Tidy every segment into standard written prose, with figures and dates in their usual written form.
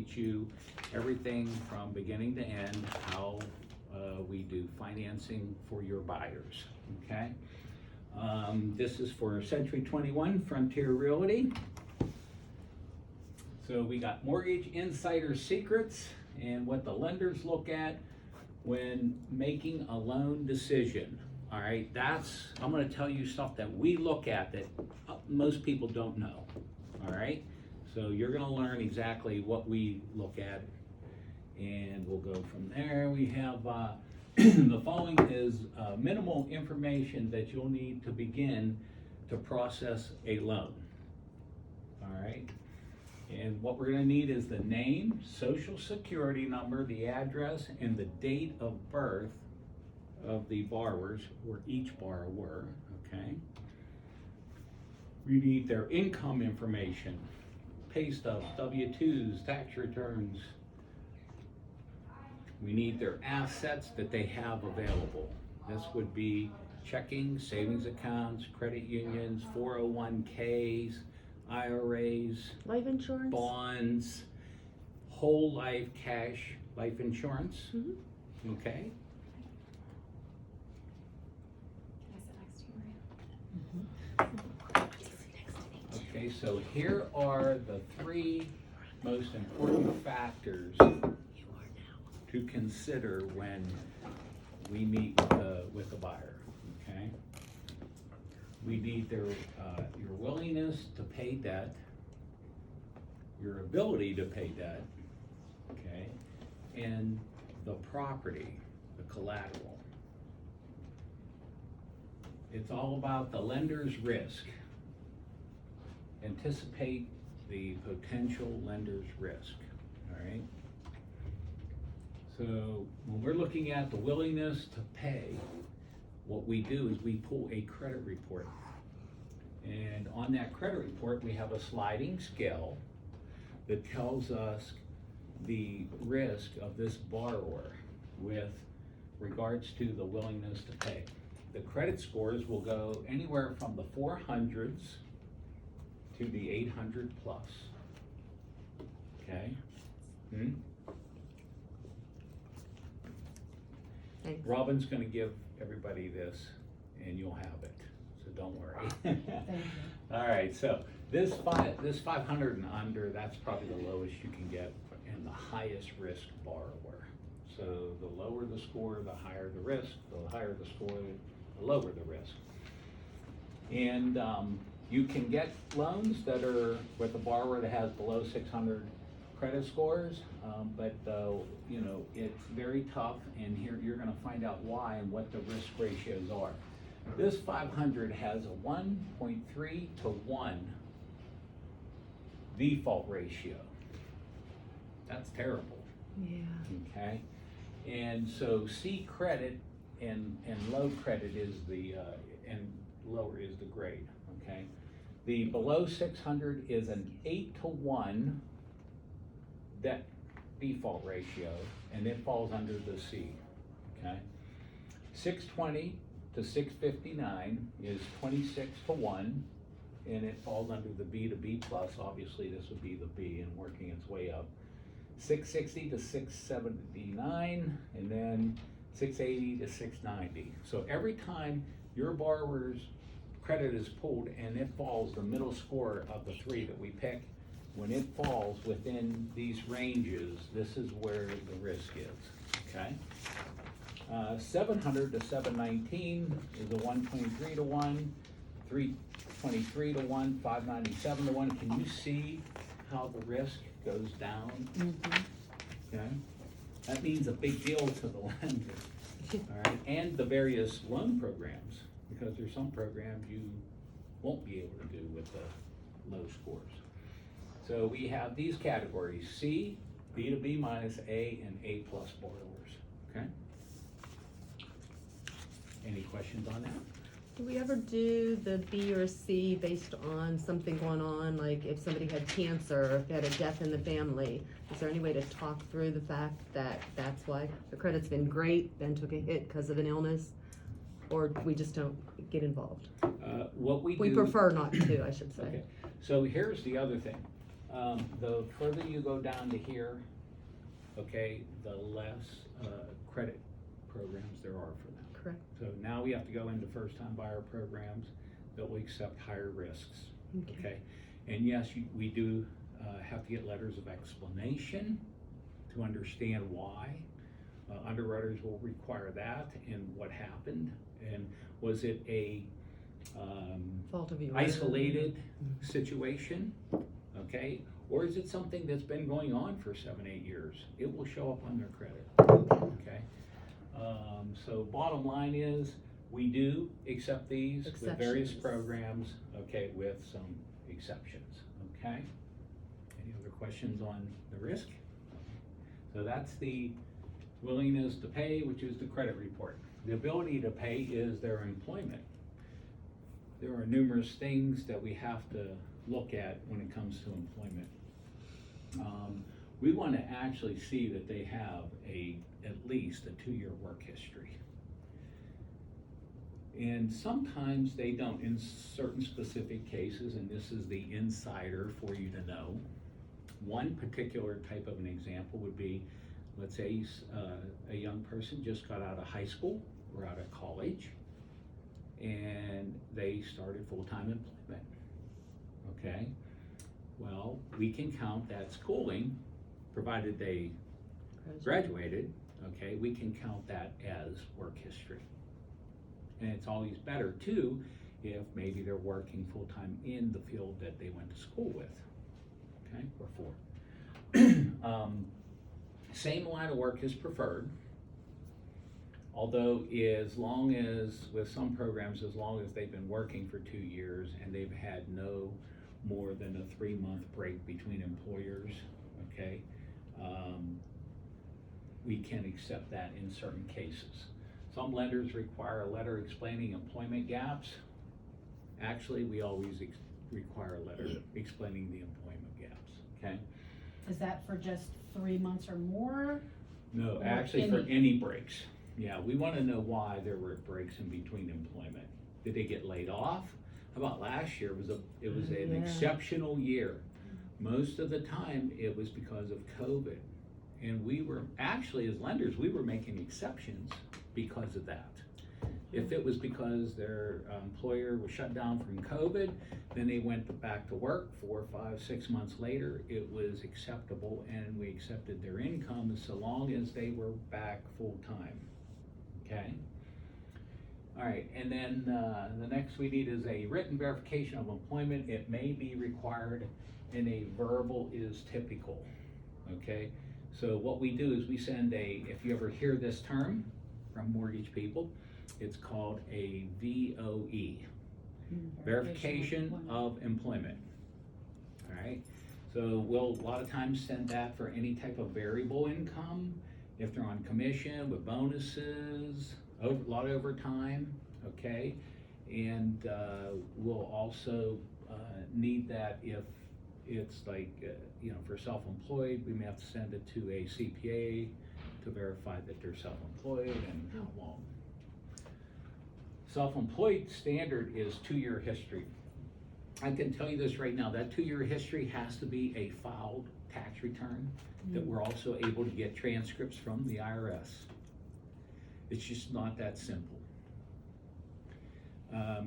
teach you everything from beginning to end, how we do financing for your buyers, okay? This is for Century 21 Frontier Realty. So we got mortgage insider secrets and what the lenders look at when making a loan decision. All right, I'm gonna tell you stuff that we look at that most people don't know. All right, so you're gonna learn exactly what we look at, and we'll go from there. We have the following is minimal information that you'll need to begin to process a loan. All right, and what we're gonna need is the name, social security number, the address, and the date of birth of the borrowers, or each borrower, okay? We need their income information, pay stubs, W-2s, tax returns. We need their assets that they have available. This would be checking, savings accounts, credit unions, 401ks, IRAs, Life insurance? bonds, whole life cash life insurance, okay? Okay, so here are the three most important factors to consider when we meet with the buyer, okay? We need your willingness to pay debt, your ability to pay debt, okay? And the property, the collateral. It's all about the lender's risk. Anticipate the potential lender's risk, all right? So when we're looking at the willingness to pay, what we do is we pull a credit report. And on that credit report, we have a sliding scale that tells us the risk of this borrower with regards to the willingness to pay. The credit scores will go anywhere from the 400s to the 800 plus, okay? Thanks. Robin's gonna give everybody this and you'll have it, so don't worry. Thank you. All right, so this 500 and under, that's probably the lowest you can get and the highest risk borrower. So the lower the score, the higher the risk, the higher the score, the lower the risk. And you can get loans that are with a borrower that has below 600 credit scores, but you know, it's very tough, and here you're gonna find out why and what the risk ratios are. This 500 has a 1.3 to 1 default ratio. That's terrible. Yeah. Okay, and so C credit and low credit is the, and lower is the grade, okay? The below 600 is an 8 to 1 debt default ratio, and it falls under the C, okay? 620 to 659 is 26 to 1, and it falls under the B to B plus. Obviously, this would be the B and working its way up. 660 to 679, and then 680 to 690. So every time your borrower's credit is pulled and it falls, the middle score of the three that we pick, when it falls within these ranges, this is where the risk is, okay? 700 to 719 is a 123 to 1, 323 to 1, 597 to 1. Can you see how the risk goes down? Okay, that means a big deal to the lender. All right, and the various loan programs, because there's some programs you won't be able to do with the low scores. So we have these categories: C, B to B minus, A, and A plus borrowers. Okay. Any questions on that? Do we ever do the B or C based on something going on, like if somebody had cancer, or if they had a death in the family? Is there any way to talk through the fact that that's why the credit's been great, then took a hit because of an illness? Or we just don't get involved? What we We do, prefer not to, I should say. Okay, so here's the other thing. The further you go down to here, okay, the less, credit programs there are for them. Correct. So now we have to go into first-time buyer programs that will accept higher risks, okay? And yes, we do have to get letters of explanation to understand why. Underwriters will require that and what happened, and was it a Fault of yours. isolated situation, okay? Or is it something that's been going on for 7-8 years? It will show up on their credit, okay? So bottom line is, we do accept these with various Exceptions. programs, okay, with some exceptions, okay? Any other questions on the risk? So that's the willingness to pay, which is the credit report. The ability to pay is their employment. There are numerous things that we have to look at when it comes to employment. We want to actually see that they have at least a 2-year work history. And sometimes they don't in certain specific cases, and this is the insider for you to know. One particular type of an example would be, let's say a young person just got out of high school or out of college, and they started full-time employment, okay? Well, we can count that schooling, provided they graduated, okay, we can count that as work history. And it's always better too, if maybe they're working full-time in the field that they went to school with, okay, or for. Same line of work is preferred, although as long as, with some programs, as long as they've been working for 2 years and they've had no more than a 3-month break between employers, okay, we can accept that in certain cases. Some lenders require a letter explaining employment gaps. Actually, we always require a letter explaining the employment gaps, okay? Is that for just 3 months or more? No, Or actually for any breaks. Yeah, we want to know why there were breaks in between employment. Did they get laid off? How about last year? It was an Yeah. exceptional year. Most of the time, it was because of COVID. And we were, actually, as lenders, we were making exceptions because of that. If it was because their employer was shut down from COVID, then they went back to work 4, 5, 6 months later, it was acceptable, and we accepted their income so long as they were back full-time, okay? All right, and then the next we need is a written verification of employment. It may be required, and a verbal is typical, okay? So what we do is we send if you ever hear this term from mortgage people, it's called a VOE, verification of employment, all right? So we'll a lot of times send that for any type of variable income, if they're on commission with bonuses, a lot of overtime, okay? And we'll also need that if it's like, for self-employed, we may have to send it to a CPA to verify that they're self-employed and how long. Self-employed standard is 2-year history. I can tell you this right now, that 2-year history has to be a filed tax return that we're also able to get transcripts from the IRS. It's just not that simple.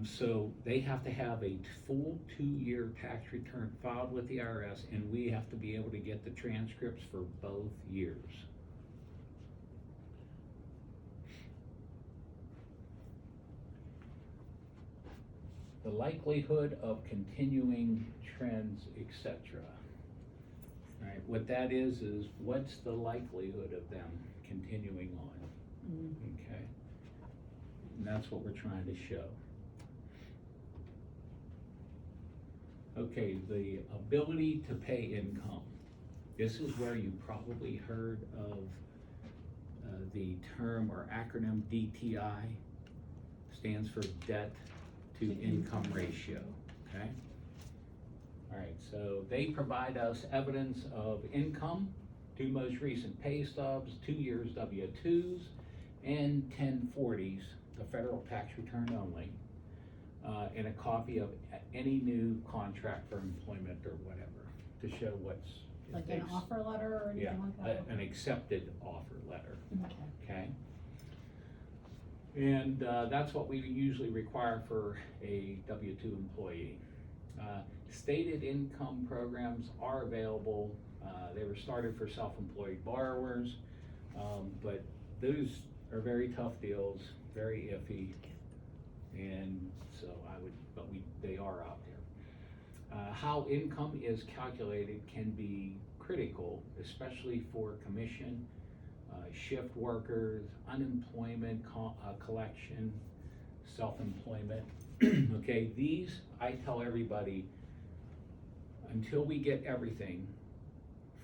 So they have to have a full 2-year tax return filed with the IRS, and we have to be able to get the transcripts for both years. The likelihood of continuing trends, etc. All right, what that is what's the likelihood of them continuing on? Okay, and that's what we're trying to show. Okay, the ability to pay income. This is where you probably heard of the term or acronym DTI, stands for debt to income ratio, okay? All right, so they provide us evidence of income, 2 most recent pay stubs, 2 years W-2s, and 1040s, the federal tax return only, and a copy of any new contract for employment or whatever, to show what's. if Like an they've- offer letter or Yeah, anything like that? an accepted offer letter, Okay. okay? And that's what we usually require for a W-2 employee. Stated income programs are available. They were started for self-employed borrowers, but those are very tough deals, very iffy. And so they are out there. How income is calculated can be critical, especially for commission, shift workers, unemployment collection, self-employment. Okay, these, I tell everybody, until we get everything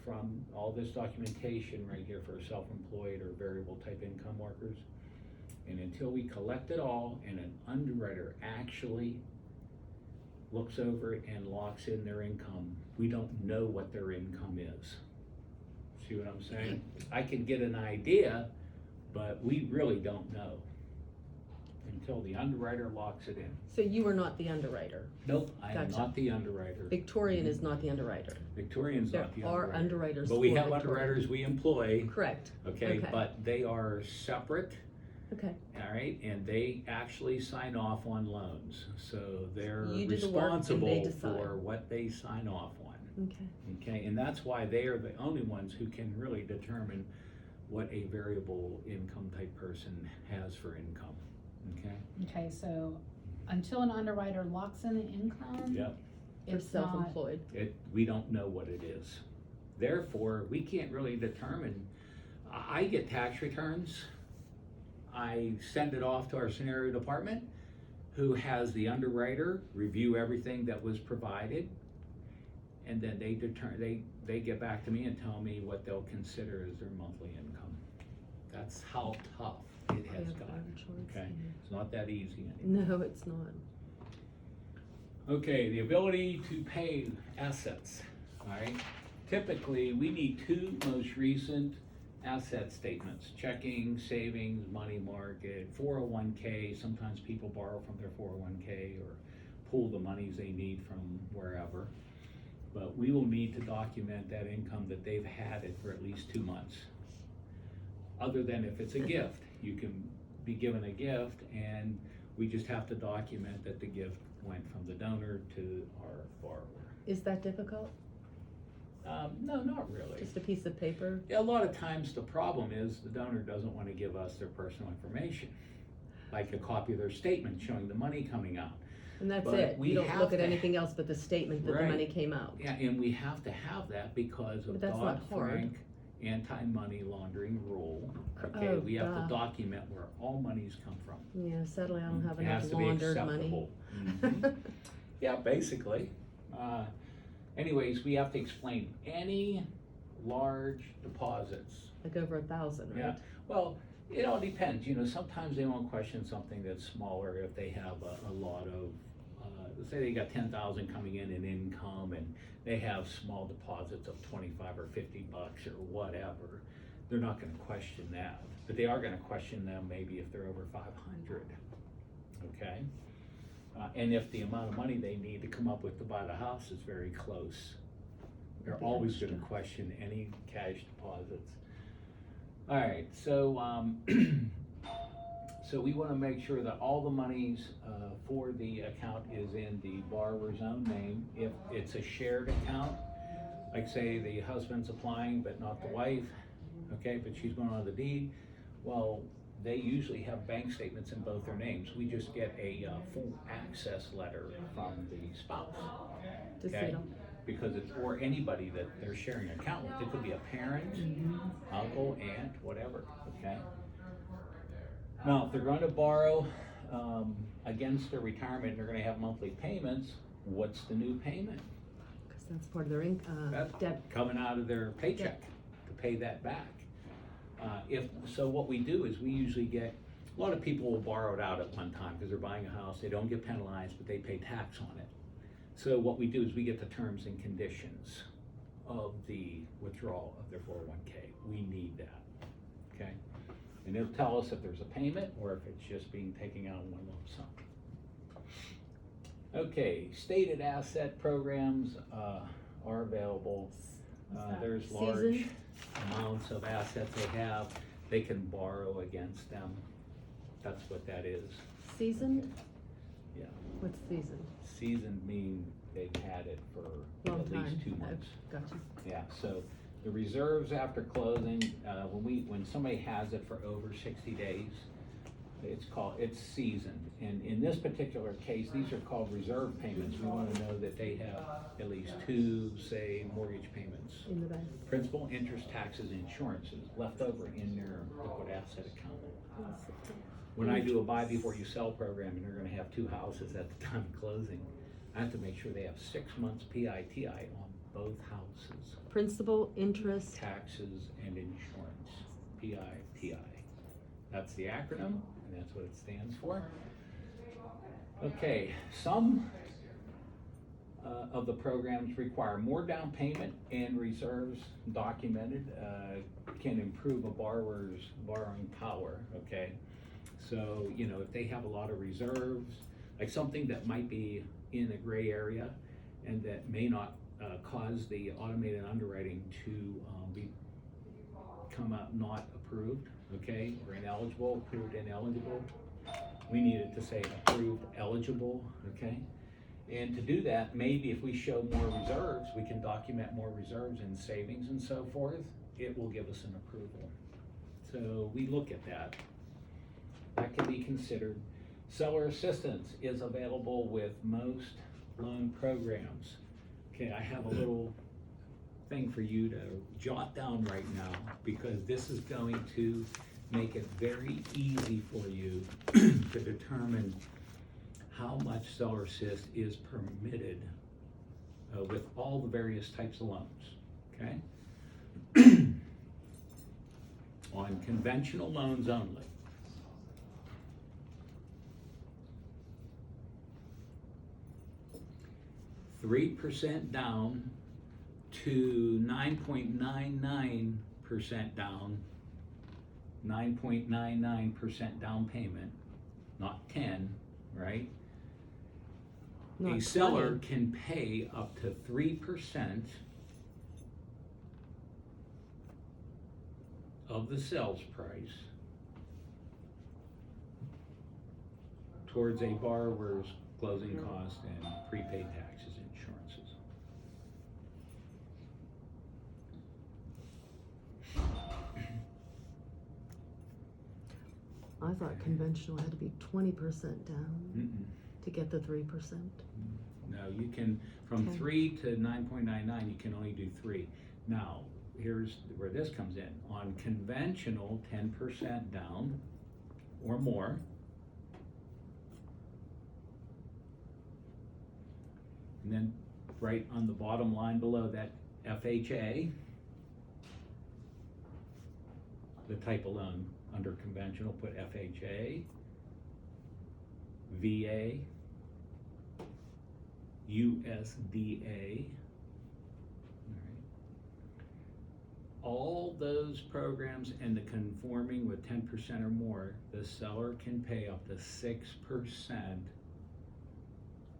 from all this documentation right here for self-employed or variable type income workers, and until we collect it all and an underwriter actually looks over it and locks in their income, we don't know what their income is. See what I'm saying? I can get an idea, but we really don't know until the underwriter locks it in. So you are not the underwriter. Nope, I am Gotcha. not the underwriter. Victorian is not the underwriter. Victorian's There not the are underwriter. underwriters But we for have Victorian. underwriters we employ, Correct. okay, Okay. but they are separate, Okay. all right, and they actually sign off on loans. So they're You do the work and they responsible decide. for what they sign off on. Okay. Okay, and that's why they are the only ones who can really determine what a variable income type person has for income, okay? Okay, so until an underwriter locks in the income, Yep, For it's not, self-employed. we don't know what it is. Therefore, we can't really determine, I get tax returns, I send it off to our scenario department, who has the underwriter review everything that was provided, and then they get back to me and tell me what they'll consider as their monthly income. That's how tough it has Yeah, gotten, insurance, okay? yeah. It's not that easy anymore. No, it's not. Okay, the ability to pay assets, all right? Typically, we need two most recent asset statements: checking, savings, money market, 401k. Sometimes people borrow from their 401k or pull the monies they need from wherever. But we will need to document that income that they've had it for at least 2 months. Other than if it's a gift, you can be given a gift and we just have to document that the gift went from the donor to our borrower. Is that difficult? No, not really. Just a piece of paper? A lot of times the problem is the donor doesn't want to give us their personal information, like a copy of their statement showing the money coming out. And that's But it? we You don't have look at to- anything else but the statement that the Right. money came out? Yeah, and we have to have that because of But that's not hard. Dodd-Frank anti-money laundering rule. Oh, Okay, we have duh. to document where all monies come from. Yeah, sadly, I don't have It has enough to be laundered money. acceptable. Mhm. Yeah, basically. Anyways, we have to explain any large deposits. Like over 1,000, right? Yeah, well, it all depends, sometimes they won't question something that's smaller if they have a lot of, let's say they got 10,000 coming in income and they have small deposits of 25 or 50 bucks or whatever. They're not gonna question that, but they are gonna question them maybe if they're over 500, okay? And if the amount of money they need to come up with to buy the house is very close, they're The always gonna extra. question any cash deposits. All right, so, so we wanna make sure that all the monies, for the account is in the borrower's own name. If it's a shared account, like say the husband's applying but not the wife, okay, but she's going on the deed, well, they usually have bank statements in both their names. We just get a full access letter from the spouse. To see Okay. it all. Because it's, or anybody that they're sharing an account with. It could be a parent, uncle, aunt, whatever, okay? Now, if they're going to borrow against their retirement, and they're gonna have monthly payments, what's the new payment? Because that's part of their That's debt. coming out of their paycheck to pay that back. So what we do is we usually get, a lot of people will borrow it out at one time because they're buying a house, they don't get penalized, but they pay tax on it. So what we do is we get the terms and conditions of the withdrawal of their 401k. We need that, okay? And it'll tell us if there's a payment or if it's just being taken out in one lump sum. Okay, stated asset programs, are available. that There's large seasoned? amounts of assets they have, they can borrow against them. That's what that is. Seasoned? Yeah. What's seasoned? Seasoned mean they've had it for Long at time. least 2 months. Oh, gotcha. Yeah, so the reserves after closing, when somebody has it for over 60 days, it's seasoned. And in this particular case, these are called reserve payments. We wanna know that they have at least 2, say, mortgage payments. In the bank. Principal, interest, taxes, insurances left over in their liquid asset account. When I do a buy before you sell program and they're gonna have 2 houses at the time of closing, I have to make sure they have 6 months PITI on both houses. Principal, interest, Taxes and insurance, PITI. That's the acronym, and that's what it stands for. Okay, some of the programs require more down payment, and reserves documented can improve a borrower's borrowing power, okay? So, if they have a lot of reserves, like something that might be in a gray area and that may not cause the automated underwriting to come out not approved, okay, or ineligible, approved, ineligible. We need it to say approved, eligible, okay? And to do that, maybe if we show more reserves, we can document more reserves and savings and so forth, it will give us an approval. So we look at that. That can be considered. Seller assistance is available with most loan programs. Okay, I have a little thing for you to jot down right now, because this is going to make it very easy for you to determine how much seller assist is permitted with all the various types of loans, okay? On conventional loans only. %3 down to 9.99% down, 9.99% down payment, not 10, right? not A seller 20. can pay up to 3% of the sales price towards a borrower's closing costs and prepaid taxes, insurances. I thought conventional had to be 20% down Mm-mm. to get the 3%. No, you can, from Okay. 3 to 9.99, you can only do 3. Now, here's where this comes in. On conventional, 10% down or more. And then right on the bottom line below that, FHA, the type of loan under conventional, put FHA, VA, USDA. All those programs and the conforming with 10% or more, the seller can pay up to 6%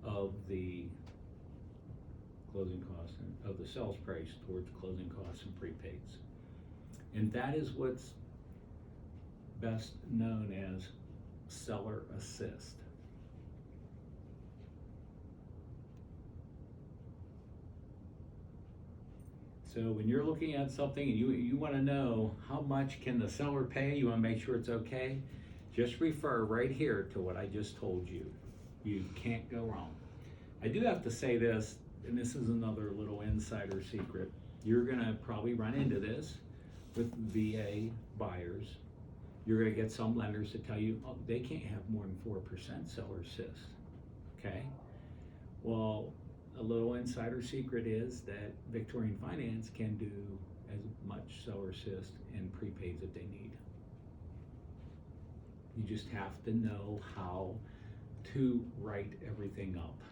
of the closing costs and of the sales price towards closing costs and prepaids. And that is what's best known as seller assist. So when you're looking at something and you want to know how much can the seller pay, you want to make sure it's okay, just refer right here to what I just told you. You can't go wrong. I do have to say this, and this is another little insider secret. You're going to probably run into this with VA buyers. You're going to get some lenders to tell you, oh, they can't have more than 4% seller assist, okay? Well, a little insider secret is that Victorian Finance can do as much seller assist and prepaids that they need. You just have to know how to write everything up,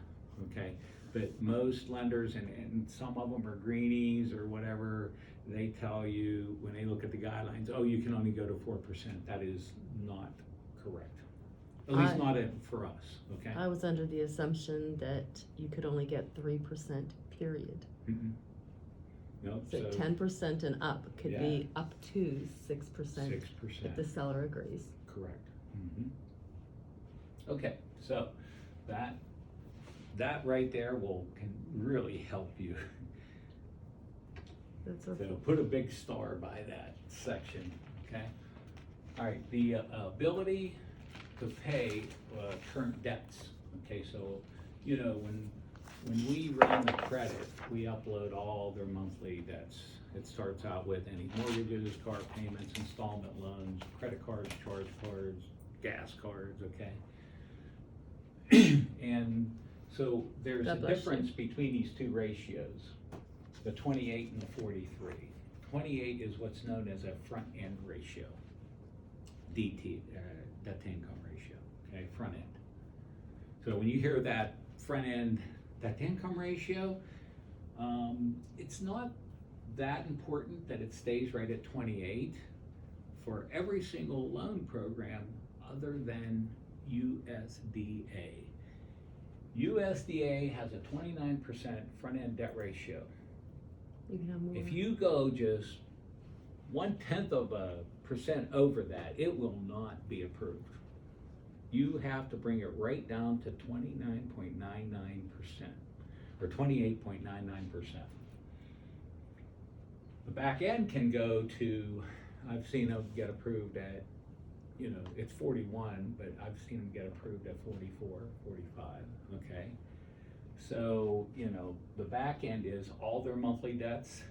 okay? But most lenders, and some of them are greenies or whatever, they tell you when they look at the guidelines, oh, you can only go to 4%. That is not correct. At least not for us, okay? I was under the assumption that you could only get 3%, period. Nope, So 10% and up could Yeah. be up to 6% 6%. if the seller agrees. Correct. Okay, so that right there can really help you. That's So okay. put a big star by that section, okay? All right, the ability to pay current debts, okay? So, you know, when we run the credit, we upload all their monthly debts. It starts out with any mortgages, car payments, installment loans, credit cards, charge cards, gas cards, okay? And so there's a God bless you. difference between these two ratios, the 28 and the 43. 28 is what's known as a front-end ratio, DT, debt to income ratio, okay, front end. So when you hear that front-end debt to income ratio, it's not that important that it stays right at 28 for every single loan program other than USDA. USDA has a 29% front-end debt ratio. You can have more. If you go just 0.1% over that, it will not be approved. You have to bring it right down to 29.99% or 28.99%. The back end can go to, I've seen them get approved at, you know, it's 41, but I've seen them get approved at 44, 45, okay? So, you know, the back end is all their monthly debts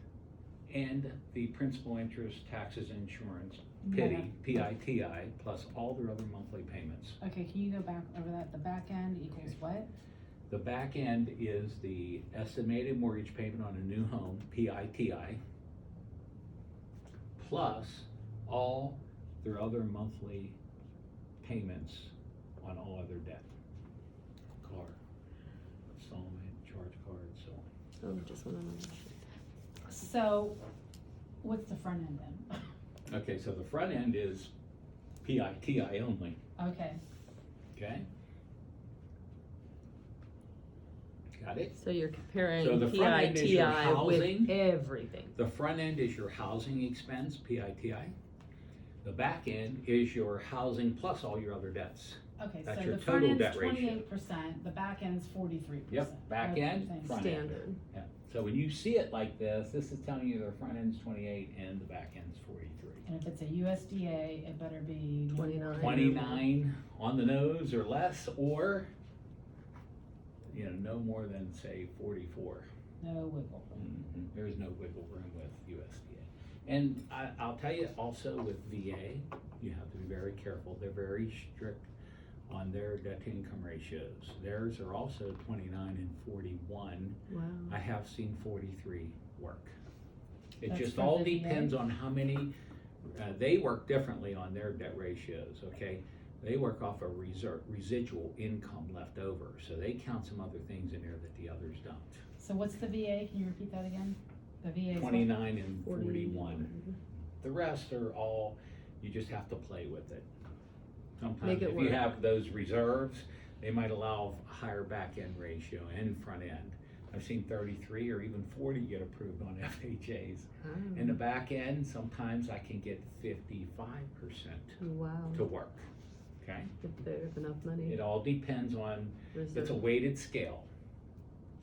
and the principal, interest, taxes, and insurance, PITI, plus all their other monthly payments. Okay, can you go back over that? The back end equals Okay. what? The back end is the estimated mortgage payment on a new home, PITI, plus all their other monthly payments on all other debt. Car, installment, charge card, so on. Oh, just one on the sheet. So, what's the front end then? Okay, so the front end is PITI only, Okay, okay? Got it? So you're comparing So the front end is your PITI with housing. everything. The front end is your housing expense, PITI. The back end is your housing plus all your other debts. okay, That's so your the front total end's debt ratio. 28%, the back end's 43%. Yep, back end, front end. Standard. Yeah, so when you see it like this is telling you the front end's 28 and the back end's 43. And if it's a USDA, it better be 29. 29 on the nose or less, or, you know, no more than, say, 44. No wiggle room. There's no wiggle room with USDA. And I'll tell you also with VA, you have to be very careful. They're very strict on their debt to income ratios. Theirs are also 29 and 41. Wow. I have seen 43 work. It That's just for all the VA? depends on how many, they work differently on their debt ratios, okay? They work off a residual income left over, so they count some other things in there that the others don't. So what's the VA? Can you repeat that again? The VA is what? 29 and 41. The rest are all, you just have to play with it. Sometimes Make it if you work. have those reserves, they might allow a higher back end ratio and front end. I've seen 33 or even 40 get approved on FHAs. Oh. In the back end, sometimes I can get 55% Wow. to work, okay? If there's enough money. It all depends on, it's a reserved. weighted scale.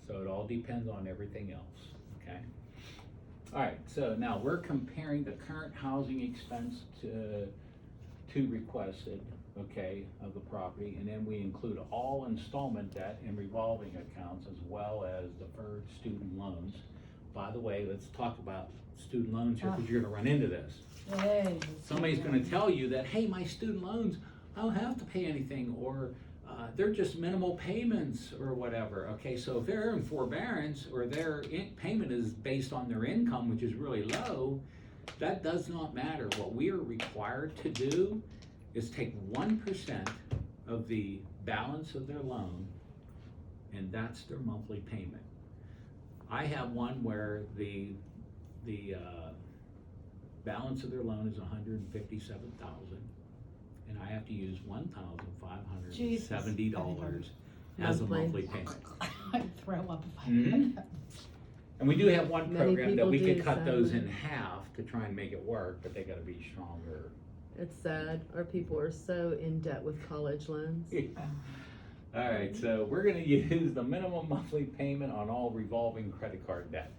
So it all depends on everything else, okay? All right, so now we're comparing the current housing expense to requested, okay, of the property, and then we include all installment debt and revolving accounts as well as deferred student loans. By the way, let's talk about student loans here, because you're gonna run into this. Hey, Somebody's gonna tell you that, hey, my student loans, I don't have to pay anything, or they're just minimal payments or whatever, okay? So if they're in forbearance or their payment is based on their income, which is really low, that does not matter. What we are required to do is take 1% of the balance of their loan, and that's their monthly payment. I have one where the balance of their loan is $157,000, and I have to use $1,570 as a Monthly. monthly payment. I'd throw up if I Mhm. had that. And we do have one Many program that people we could do, cut those sadly. in half to try and make it work, but they gotta be stronger. It's sad, our people are so in debt with college loans. Alright, so we're gonna use the minimum monthly payment on all revolving credit card debt.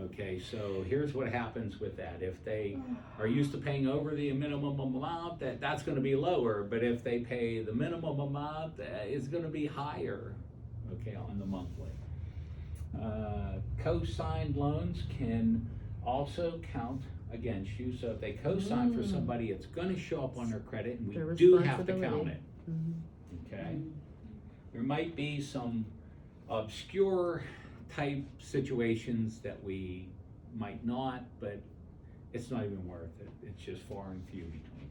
Okay, so here's what happens with that. If they are used to paying over the minimum amount, that's gonna be lower, but if they pay the minimum amount, it's gonna be higher, okay, on the monthly. Co-signed loans can also count against you, so if they co-sign for somebody, it's gonna show up on their credit, and Their we do have to count responsibility. it, Mhm. okay? There might be some obscure type situations that we might not, but it's not even worth it. It's just far and few between.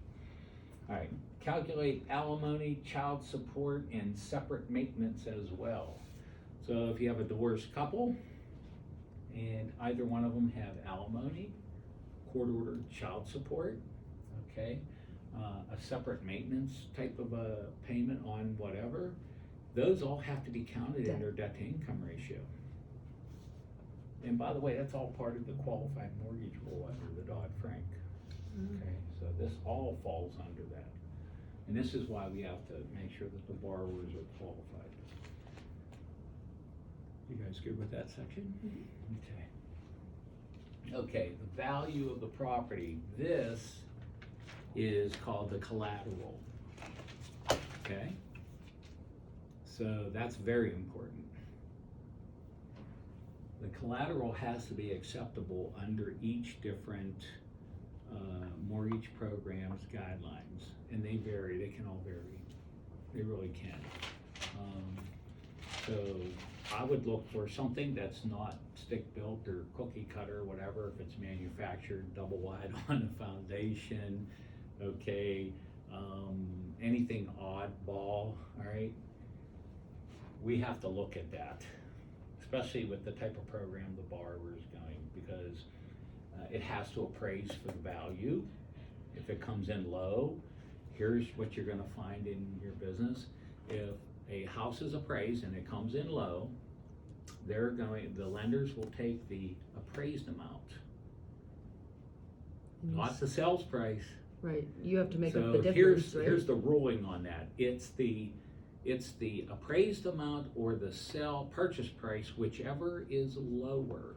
All right, calculate alimony, child support, and separate maintenance as well. So if you have a divorced couple and either one of them have alimony, court-ordered child support, okay, a separate maintenance type of a payment on whatever, those all have to be counted in their debt-to-income ratio. And by the way, that's all part of the qualified mortgage rule under the Dodd-Frank. Okay, so this all falls under that. And this is why we have to make sure that the borrowers are qualified. You guys good with that section? Okay. Okay, the value of the property. This is called the collateral. Okay? So that's very important. The collateral has to be acceptable under each different mortgage program's guidelines, and they vary. They can all vary. They really can. So I would look for something that's not stick-built or cookie-cutter, whatever. If it's manufactured double wide on the foundation, okay. Anything oddball, all right. We have to look at that, especially with the type of program the borrower is going, because it has to appraise for the value. If it comes in low, here's what you're gonna find in your business. If a house is appraised and it comes in low, the lenders will take the appraised amount, not the sales price. Right, you have to make up So the difference, here's, right? here's the ruling on that. It's the appraised amount or the purchase price, whichever is lower.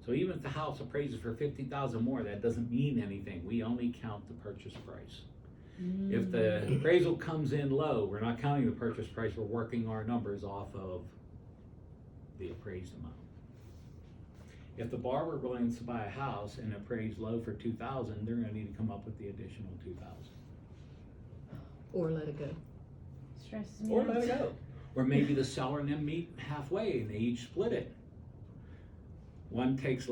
So even if the house appraises for $50,000 more, that doesn't mean anything. We only count the purchase price. If the appraisal comes in low, we're not counting the purchase price, we're working our numbers off of the appraised amount. If the borrower wants to buy a house and appraised low for $2,000, they're gonna need to come up with the additional $2,000. Or let it go. Stresses me Or out. let it go. Or maybe the seller and them meet halfway and they each split it. One takes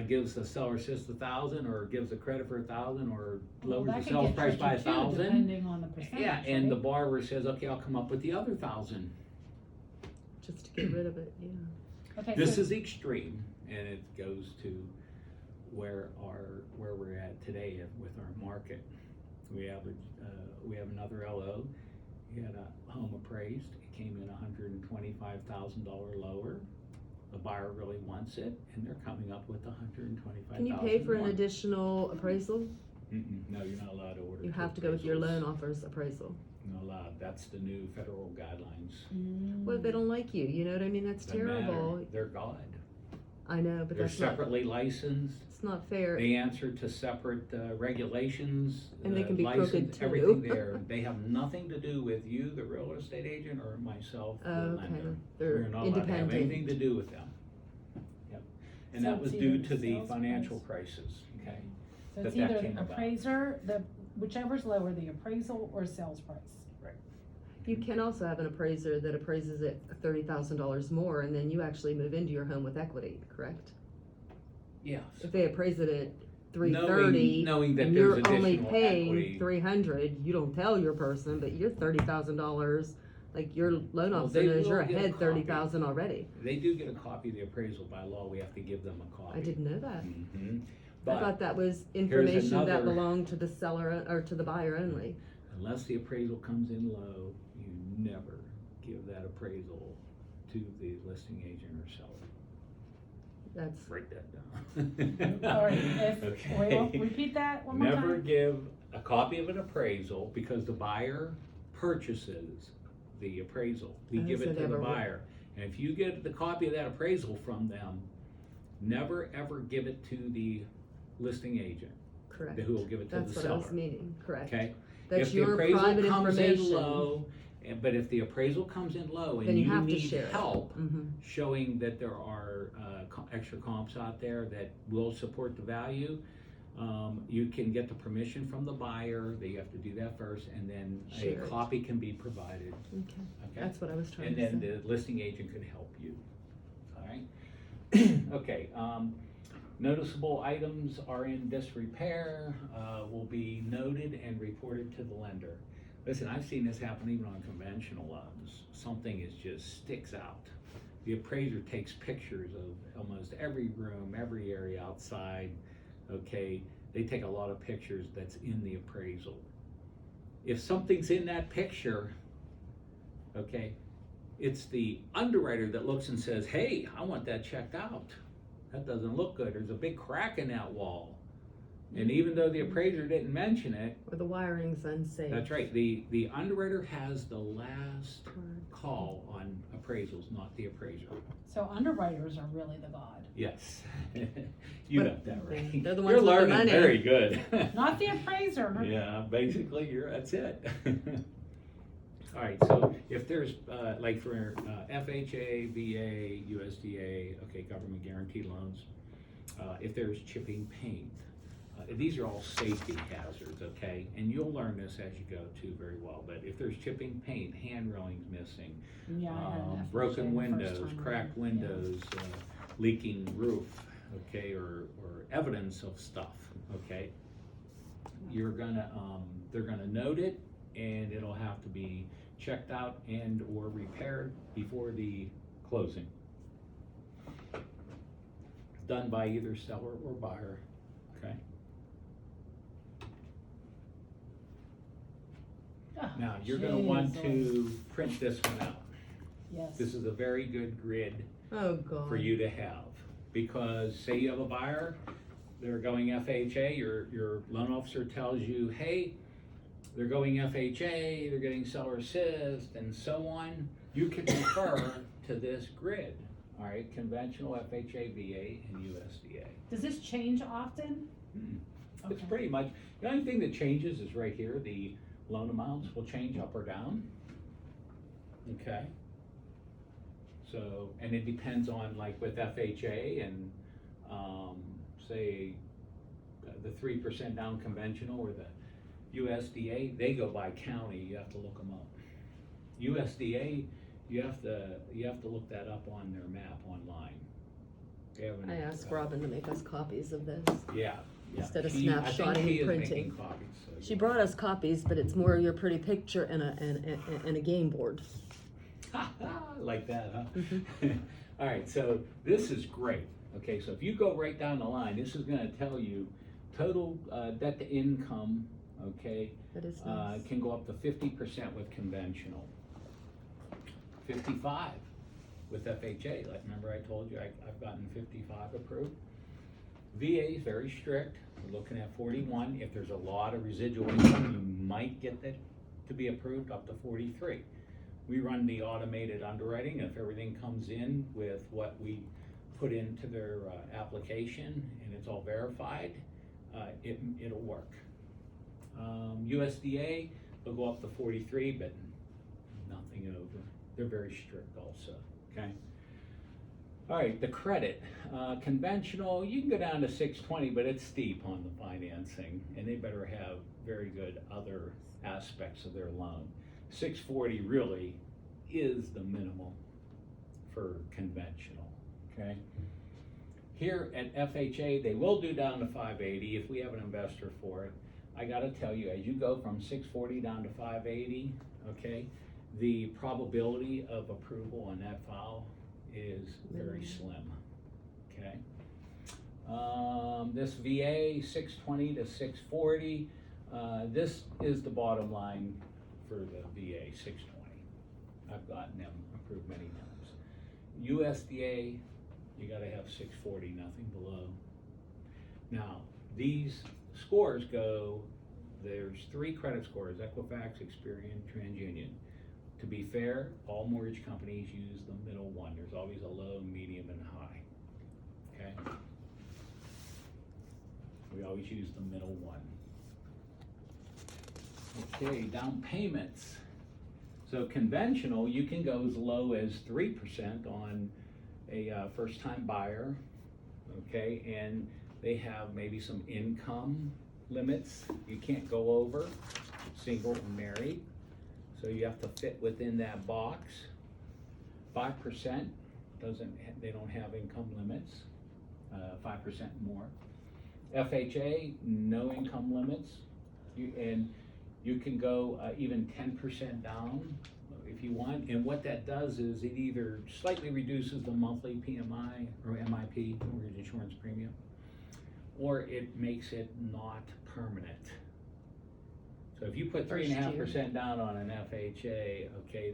gives the seller just 1,000, or gives the credit for 1,000, or Well, lowers that the could sales get price by tricky too, 1,000. Depending on the percentage, Yeah, and the right? borrower says, okay, I'll come up with the other 1,000. Just to get rid of it, yeah. Okay, This so- is extreme, and it goes to where we're at today with our market. We have another LO. He had a home appraised. It came in $125,000 lower. The buyer really wants it, and they're coming up with $125,000. Can you pay for an more. additional appraisal? No, you're not allowed to order. You two have to go with your appraisals. loan offer's appraisal. Not allowed. That's the new federal guidelines. What if they don't like you? You know what I mean? That's Doesn't matter. terrible. They're God. I know, but They're that's not, separately licensed. it's not fair. They answer to separate regulations. And they can be license, crooked, too. Everything there. They have nothing to do with you, the real estate agent, or myself, the Oh, okay. lender. They're We're not allowed to have anything independent. to do with them. Yep. And So that was it's due either to the sales financial price- crisis, okay? So it's that either came the about. appraiser, whichever's lower, the appraisal or sales price. You can also have an appraiser that appraises it $30,000 more, and then you actually move into your home with equity, correct? Yes. If they appraise it at $330, knowing that and there's you're only additional paying equity. $300, you don't tell your person, but you're $30,000, like your loan Well, officer they knows you're will get a ahead copy. $30,000 already. They do get a copy of the appraisal by law. We have to give them a copy. I didn't know that. Mhm. I But thought that was information that another- belonged to the seller or to the buyer only. unless the appraisal comes in low, you never give that appraisal to the listing agent or seller. That's, Write that down. All right, if, Okay. wait, repeat that one more time. Never give a copy of an appraisal because the buyer purchases the appraisal. We give so it to the never- buyer. And if you get the copy of that appraisal from them, never ever give it to the listing agent, correct. who will give it to the That's what I seller. was meaning, correct. Okay? That's If the your appraisal private comes in information. low, but if the appraisal comes in low Then and you you have to need share it. help Mhm. showing that there are extra comps out there that will support the value, you can get the permission from the buyer. They have to do that first, and then Share a it. copy can be provided. Okay, Okay? that's what I was trying And to then say. the listing agent could help you. All right? Okay. Noticeable items are in disrepair, will be noted and reported to the lender. Listen, I've seen this happen even on conventional loans. Something just sticks out. The appraiser takes pictures of almost every room, every area outside, okay? They take a lot of pictures that's in the appraisal. If something's in that picture, okay, it's the underwriter that looks and says, hey, I want that checked out. That doesn't look good. There's a big crack in that wall. And even though the appraiser didn't mention it, Or the wiring's unsafe. that's right, the underwriter has the last call on appraisals, not the appraiser. So underwriters are really the god, Yes, you got But that right. they're the ones You're with the learning money. very good. not the appraiser. Yeah, basically, that's it. All right, so if there's, like for FHA, VA, USDA, okay, government guaranteed loans, if there's chipping paint, these are all safety hazards, okay? And you'll learn this as you go too very well, but if there's chipping paint, hand railings missing, Yeah, I had an FHA broken the first windows, time cracked around. Yeah. windows, leaking roof, okay, or evidence of stuff, okay? You're gonna, they're gonna note it, and it'll have to be checked out and or repaired before the closing. Done by either seller or buyer, okay? Oh, Now, you're gonna want jeez, to print this one out. Yes. This is a very good grid Oh, God. for you to have, because say you have a buyer, they're going FHA, your loan officer tells you, hey, they're going FHA, they're getting seller assist, and so on, you can refer to this grid, all right, conventional FHA, VA, and USDA. Does this change often? It's Okay. pretty much, the only thing that changes is right here, the loan amounts will change up or down, okay? So, and it depends on, like with FHA and, say, the 3% down conventional or the USDA, they go by county, you have to look them up. USDA, you have to look that up on their map online. They haven't, I asked Robin to make us copies of this. Yeah, yeah. Instead of She- I think snapshotting she and is making printing. copies, so She you- brought us copies, but it's more your pretty picture and a game board. Like that, huh? Mhm. All right, so this is great. Okay, so if you go right down the line, this is gonna tell you total debt to income, okay, That is nice. can go up to 50% with conventional. 55 with FHA, like remember I told you I've gotten 55 approved. VA is very strict, we're looking at 41. If there's a lot of residual income, you might get that to be approved up to 43. We run the automated underwriting. If everything comes in with what we put into their application and it's all verified, it'll work. USDA will go up to 43, but nothing over. They're very strict also, okay? All right, the credit. Conventional, you can go down to 620, but it's steep on the financing, and they better have very good other aspects of their loan. 640 really is the minimum for conventional, okay? Here at FHA, they will do down to 580 if we have an investor for it. I gotta tell you, as you go from 640 down to 580, okay, the probability of approval on that file is very slim, okay? This VA, 620 to 640, this is the bottom line for the VA, 620. I've gotten them approved many times. USDA, you gotta have 640, nothing below. Now, these scores go, there's 3 credit scores, Equifax, Experian, TransUnion. To be fair, all mortgage companies use the middle one. There's always a low, medium, and high, okay? We always use the middle one. Okay, down payments. So conventional, you can go as low as 3% on a first-time buyer, okay? And they have maybe some income limits you can't go over, single or married. So you have to fit within that box. 5% they don't have income limits, 5% more. FHA, no income limits. You can go even 10% down if you want. And what that does is it either slightly reduces the monthly PMI or MIP, mortgage insurance premium, or it makes it not permanent. So if you put 3.5% down on an FHA, okay,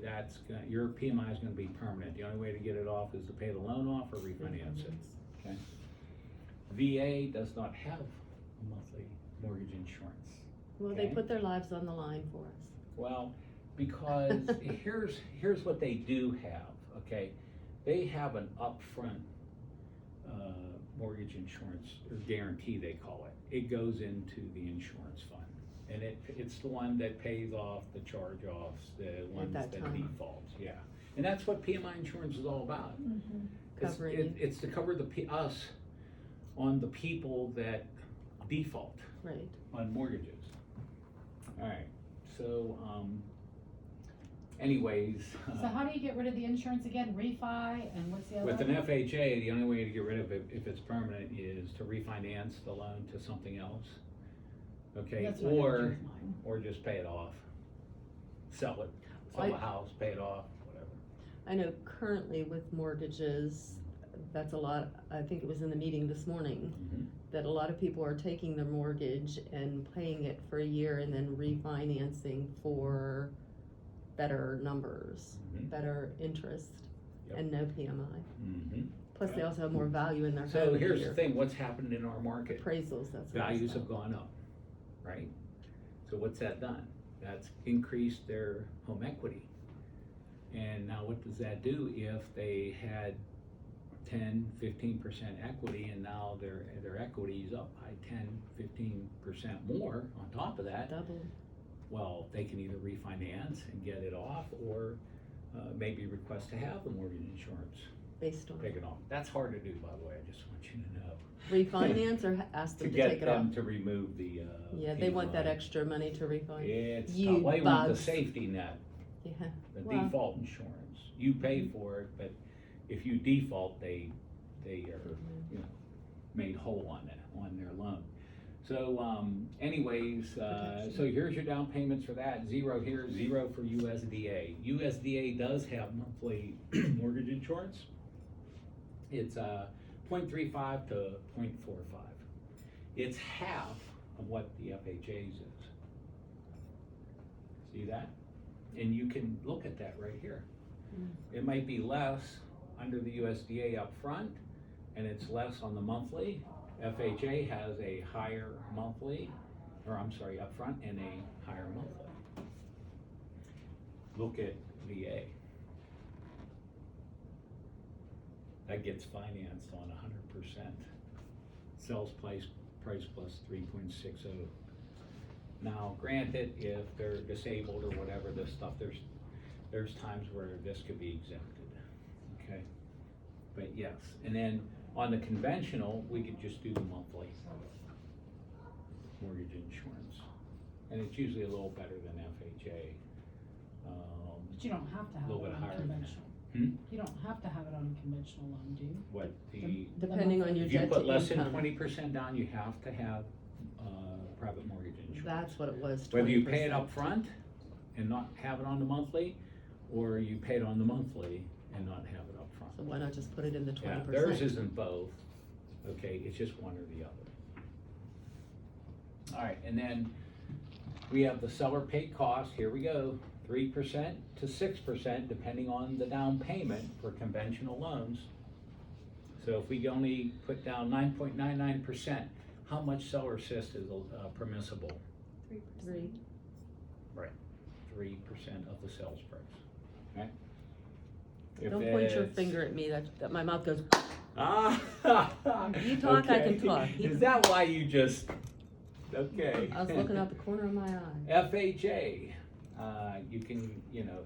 your PMI is gonna be permanent. The only way to get it off is to pay the loan off or refinance it, okay? VA does not have a monthly mortgage insurance. Well, okay? they put their lives on the line for us. Well, because here's what they do have, okay? They have an upfront mortgage insurance, or guarantee they call it. It goes into the insurance fund. And it's the one that pays off the charge-offs, the ones that defaults, yeah. And that's what PMI insurance is all about. It's to cover us on the people that default on mortgages. All right, so anyways. So how do you get rid of the insurance again? Refi, and what's the other? With an FHA, the only way to get rid of it, if it's permanent, is to refinance the loan to something else. Okay, That's what I would do with mine. or just pay it off. Sell it, sell a house, pay it off, whatever. I know currently with mortgages, that's a lot, I think it was in the meeting this morning, that a lot of people are taking their mortgage and paying it for a year and then refinancing for better numbers, better interest, and no PMI. Plus they also have more value in their home. So here's the thing, what's happened in our market? Appraisals, that's what Values have gone up, right? So what's that done? That's increased their home equity. And now what does that do if they had 10-15% equity and now their equity is up by 10-15% more on top of that? Double. Well, they can either refinance and get it off, or maybe request to have the mortgage insurance Based on taken off. That's hard to do, by the way, I just want you to know. refinance or ask them to take get it off? them to remove the Yeah, they want that PMI. extra money to refinance. It's You tough. Well, they want the bugs. safety net, Yeah, the well, default insurance. You pay for it, but if you default, they are, you know, made whole on that, on their loan. So, anyways, so here's your down payments for that. 0 here, 0 for USDA. USDA does have monthly mortgage insurance. It's 0.35 to 0.45. It's half of what the FHA's is. See that? And you can look at that right here. It might be less under the USDA up front, and it's less on the monthly. FHA has a higher monthly, or I'm sorry, upfront, and a higher monthly. Look at VA. That gets financed on 100%. Sales price plus 3.60. Now, granted, if they're disabled or whatever, this stuff, there's times where this could be exempted, okay? But yes, and then on the conventional, we could just do the monthly mortgage insurance. And it's usually a little better than FHA. But you don't have to have A little it bit on higher a than that. conventional. You don't have to have it on a conventional loan, do you? What, depending on your if you debt put to less than income. 20% down, you have to have private mortgage insurance. That's what it was, 20%. Whether you pay it up front and not have it on the monthly, or you pay it on the monthly and not have it up front. So why not just put it in the 20%? Yeah, theirs isn't both, okay, it's just one or the other. All right, and then we have the seller paid cost, here we go, 3% to 6% depending on the down payment for conventional loans. So if we only put down 9.99%, how much seller assist is permissible? 3. Right, 3% of the sales price, okay? If Don't point your it's- finger at me, that my mouth goes, Ah. You talk, I can Okay. talk. Is that why you just, okay. I was looking out the corner of my eye. FHA, you can,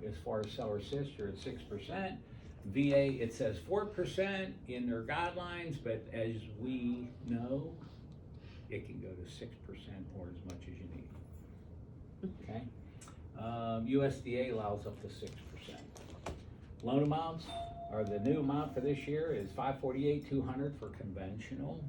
as far as seller assist, you're at 6%. VA, it says 4% in their guidelines, but as we know, it can go to 6% or as much as you need. Okay? USDA allows up to 6%. Loan amounts are the new amount for this year is $548,200 for conventional.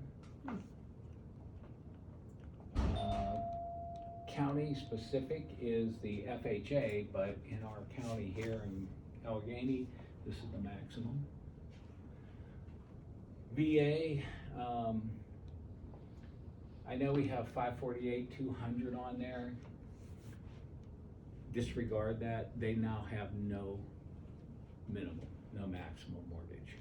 County specific is the FHA, but in our county here in Allegheny, this is the maximum. VA, I know we have 548,200 on there. Disregard that, they now have no minimum, no maximum mortgage.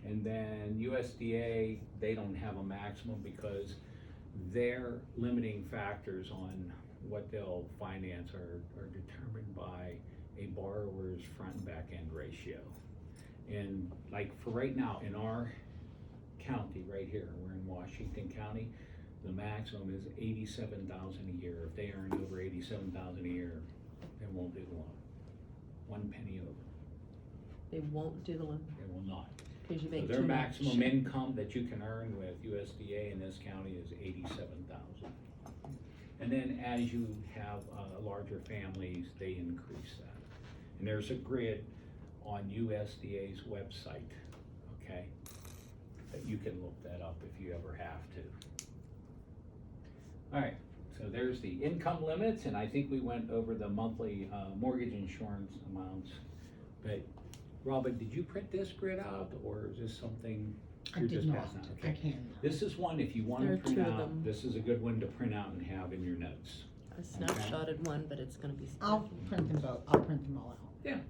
And then USDA, they don't have a maximum because their limiting factors on what they'll finance are determined by a borrower's front and back end ratio. And like for right now, in our county right here, we're in Washington County, the maximum is $87,000 a year. If they earn over $87,000 a year, they won't do the loan. 1 penny over, They won't do the loan, they will not. because you So make their too much. maximum income that you can earn with USDA in this county is $87,000. And then as you have larger families, they increase that. And there's a grid on USDA's website, okay? That you can look that up if you ever have to. All right, so there's the income limits, and I think we went over the monthly mortgage insurance amounts. But Robin, did you print this grid out, or is this something I you're did just not, passing out? I Okay. can. This is one, if you want There to are print two of out, them. this is a good one to print out and have in your notes. I snapshotted one, but it's gonna be. I'll print them both, I'll print them all out. Yeah.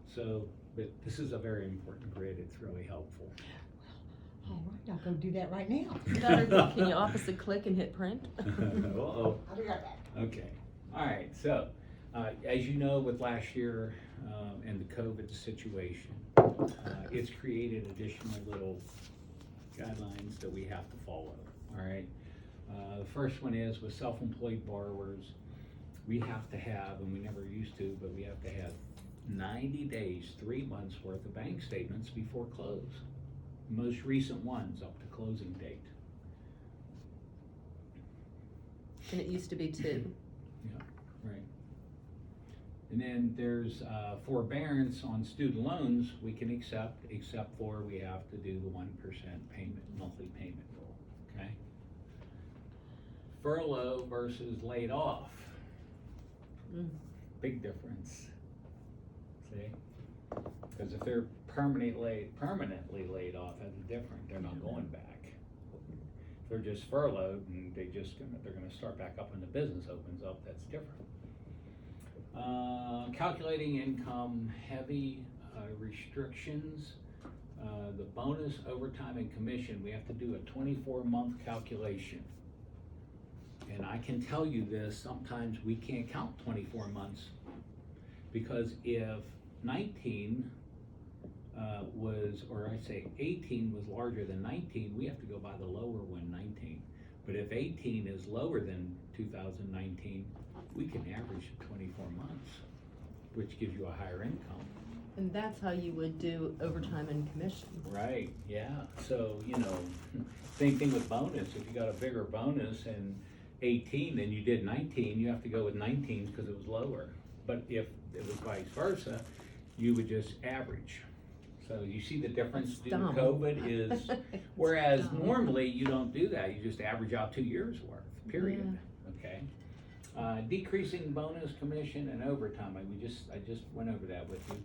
So, but this is a very important grid, it's really helpful. All right, I'll go do that right now. Can you opposite click and hit print? Uh-oh. I'll be right back. Okay, all right, so, as you know, with last year, and the COVID situation, it's created additional little guidelines that we have to follow, all right? The first one is with self-employed borrowers, we have to have, and we never used to, but we have to have 90 days, 3 months worth of bank statements before close. Most recent ones up to closing date. And it used to be 2. Right. And then there's forbearance on student loans we can accept, except for we have to do the 1% payment, monthly payment rule, okay? Furlough versus laid off, big difference, see? Because if they're permanently laid off, that's different, they're not going back. If they're just furloughed and they're gonna start back up when the business opens up, that's different. Calculating income, heavy restrictions, the bonus, overtime, and commission, we have to do a 24-month calculation. And I can tell you this, sometimes we can't count 24 months, because if 19 or I say 18 was larger than 19, we have to go by the lower one, 19. But if 18 is lower than 2019, we can average 24 months, which gives you a higher income. And that's how you would do overtime and commission. Right, yeah, so, same thing with bonus, if you got a bigger bonus in 18 than you did 19, you have to go with 19 because it was lower. But if it was vice versa, you would just average. So you see the difference It's due to dumb. COVID is, whereas dumb. normally you don't do that, you just average out 2 years worth, period, okay? Decreasing bonus, commission, and overtime, I just went over that with you.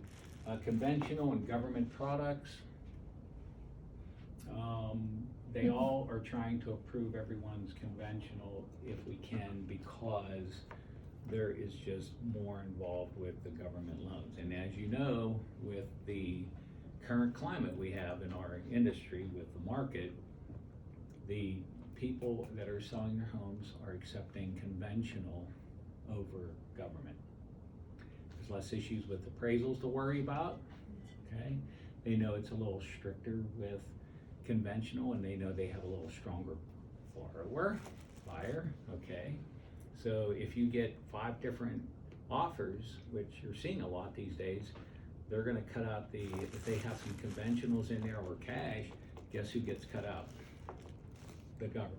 Conventional and government products, they all are trying to approve everyone's conventional if we can, because there is just more involved with the government loans. And as you know, with the current climate we have in our industry with the market, the people that are selling their homes are accepting conventional over government. There's less issues with appraisals to worry about, okay? They know it's a little stricter with conventional, and they know they have a little stronger buyer, okay? So if you get 5 different offers, which you're seeing a lot these days, they're gonna cut out if they have some conventionals in there or cash, guess who gets cut out? The governments.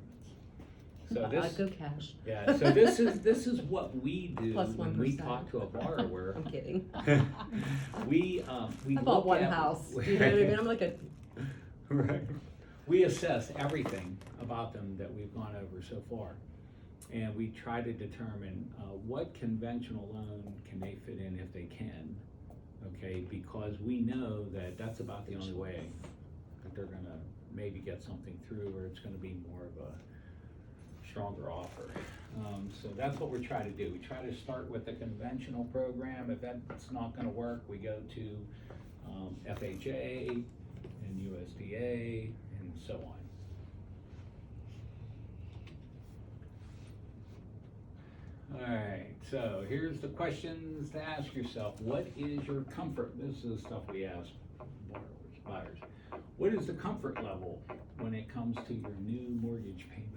So I'd this, go cash. yeah, so this is what we do Plus when we 1%. talk to a borrower. I'm kidding. We I bought look one at- house. Do you know what I mean? I'm like a, Right. We assess everything about them that we've gone over so far. And we try to determine what conventional loan can they fit in if they can, okay? Because we know that that's about the only way that they're gonna maybe get something through, or it's gonna be more of a stronger offer. So that's what we're trying to do. We try to start with the conventional program. If that's not gonna work, we go to FHA and USDA and so on. Alright, so here's the questions to ask yourself. What is your comfort? This is the stuff we ask buyers. What is the comfort level when it comes to your new mortgage payment?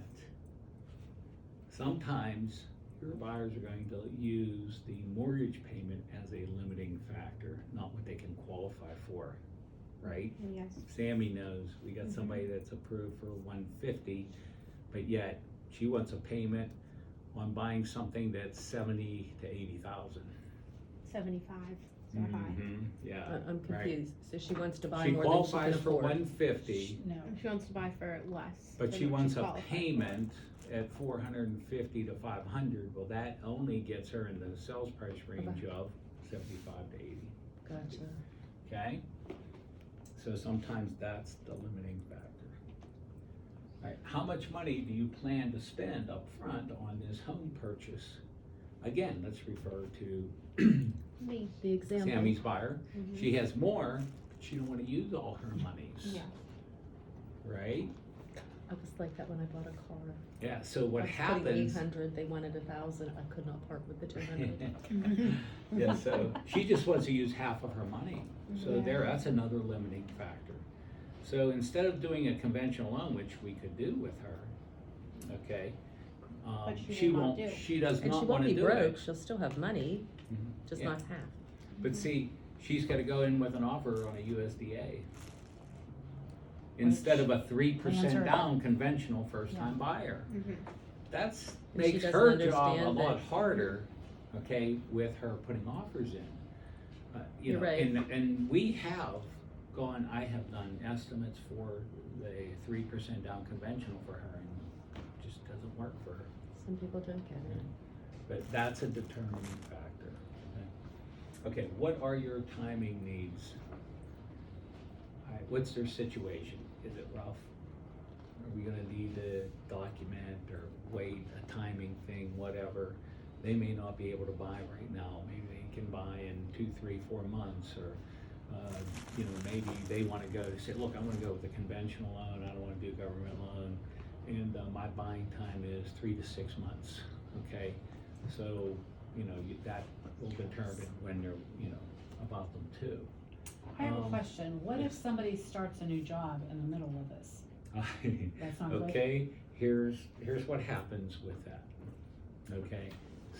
Sometimes your buyers are going to use the mortgage payment as a limiting factor, not what they can qualify for, right? Yes. Sammy knows, we got somebody that's approved for 150, but yet she wants a payment on buying something that's 70 to 80,000. 75, so high. Yeah. I'm right. confused. So she wants to buy She more than she can qualifies for afford. 150, No, She wants to buy for less. but than she what wants a qualified for. payment at 450 to 500. Well, that only gets her in the sales price range of 75 to 80. Gotcha. Okay? So sometimes that's the limiting factor. All right, how much money do you plan to spend up front on this home purchase? Again, let's refer to Me. The example. Sammy's buyer. Mhm. She has more, but she don't wanna use all her monies. Yeah. Right? I was like that when I bought a car. Yeah, so what I was putting happens? 800, they wanted 1,000, I could not part with the 200. Yeah, so she just wants to use half of her money. So Yeah. that's another limiting factor. So instead of doing a conventional loan, which we could do with her, okay? But she She will not won't, do it. she does And she not won't wanna be do broke, it. she'll still have money, Mhm, just yeah. not half. But see, she's gotta go in with an offer on a USDA. Which Instead of a lands 3% her- down conventional first-time buyer. Mhm. That's, And she makes doesn't her job a understand lot that- harder, okay, with her putting offers in. You You're know, right. and we have I have done estimates for the 3% down conventional for her, and it just doesn't work for her. Some people don't get it. But that's a determining factor. Okay, what are your timing needs? All right, what's their situation? Is it rough? Are we gonna need to document or wait, a timing thing, whatever? They may not be able to buy right now. Maybe they can buy in 2, 3, 4 months, or maybe they wanna go, say, look, I'm gonna go with a conventional loan, I don't wanna do a government loan, and my buying time is 3 to 6 months, okay? So, that will determine when they're, about them too. I have a question. What if somebody starts a new job in the middle of this? That's not good? Okay, here's what happens with that, okay?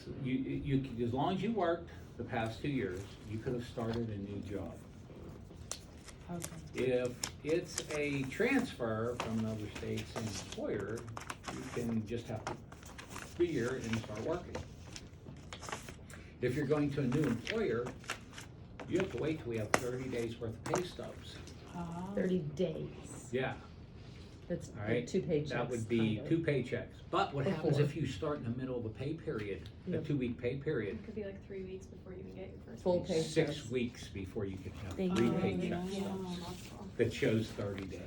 So you, as long as you worked the past 2 years, you could have started a new job. Okay. If it's a transfer from another state's employer, you can just have to be here and start working. If you're going to a new employer, you have to wait till we have 30 days worth of pay stubs. Ah. 30 days. Yeah, That's All right, two paychecks. that would be kind of. 2 paychecks. But what Or happens 4. if you start in the middle of a pay period, a Yep. 2-week pay period? It could be like 3 weeks before you even get your first Full paycheck. pay. 6 weeks before you can have Thank 3 you. paychecks Awesome. that shows 30 days.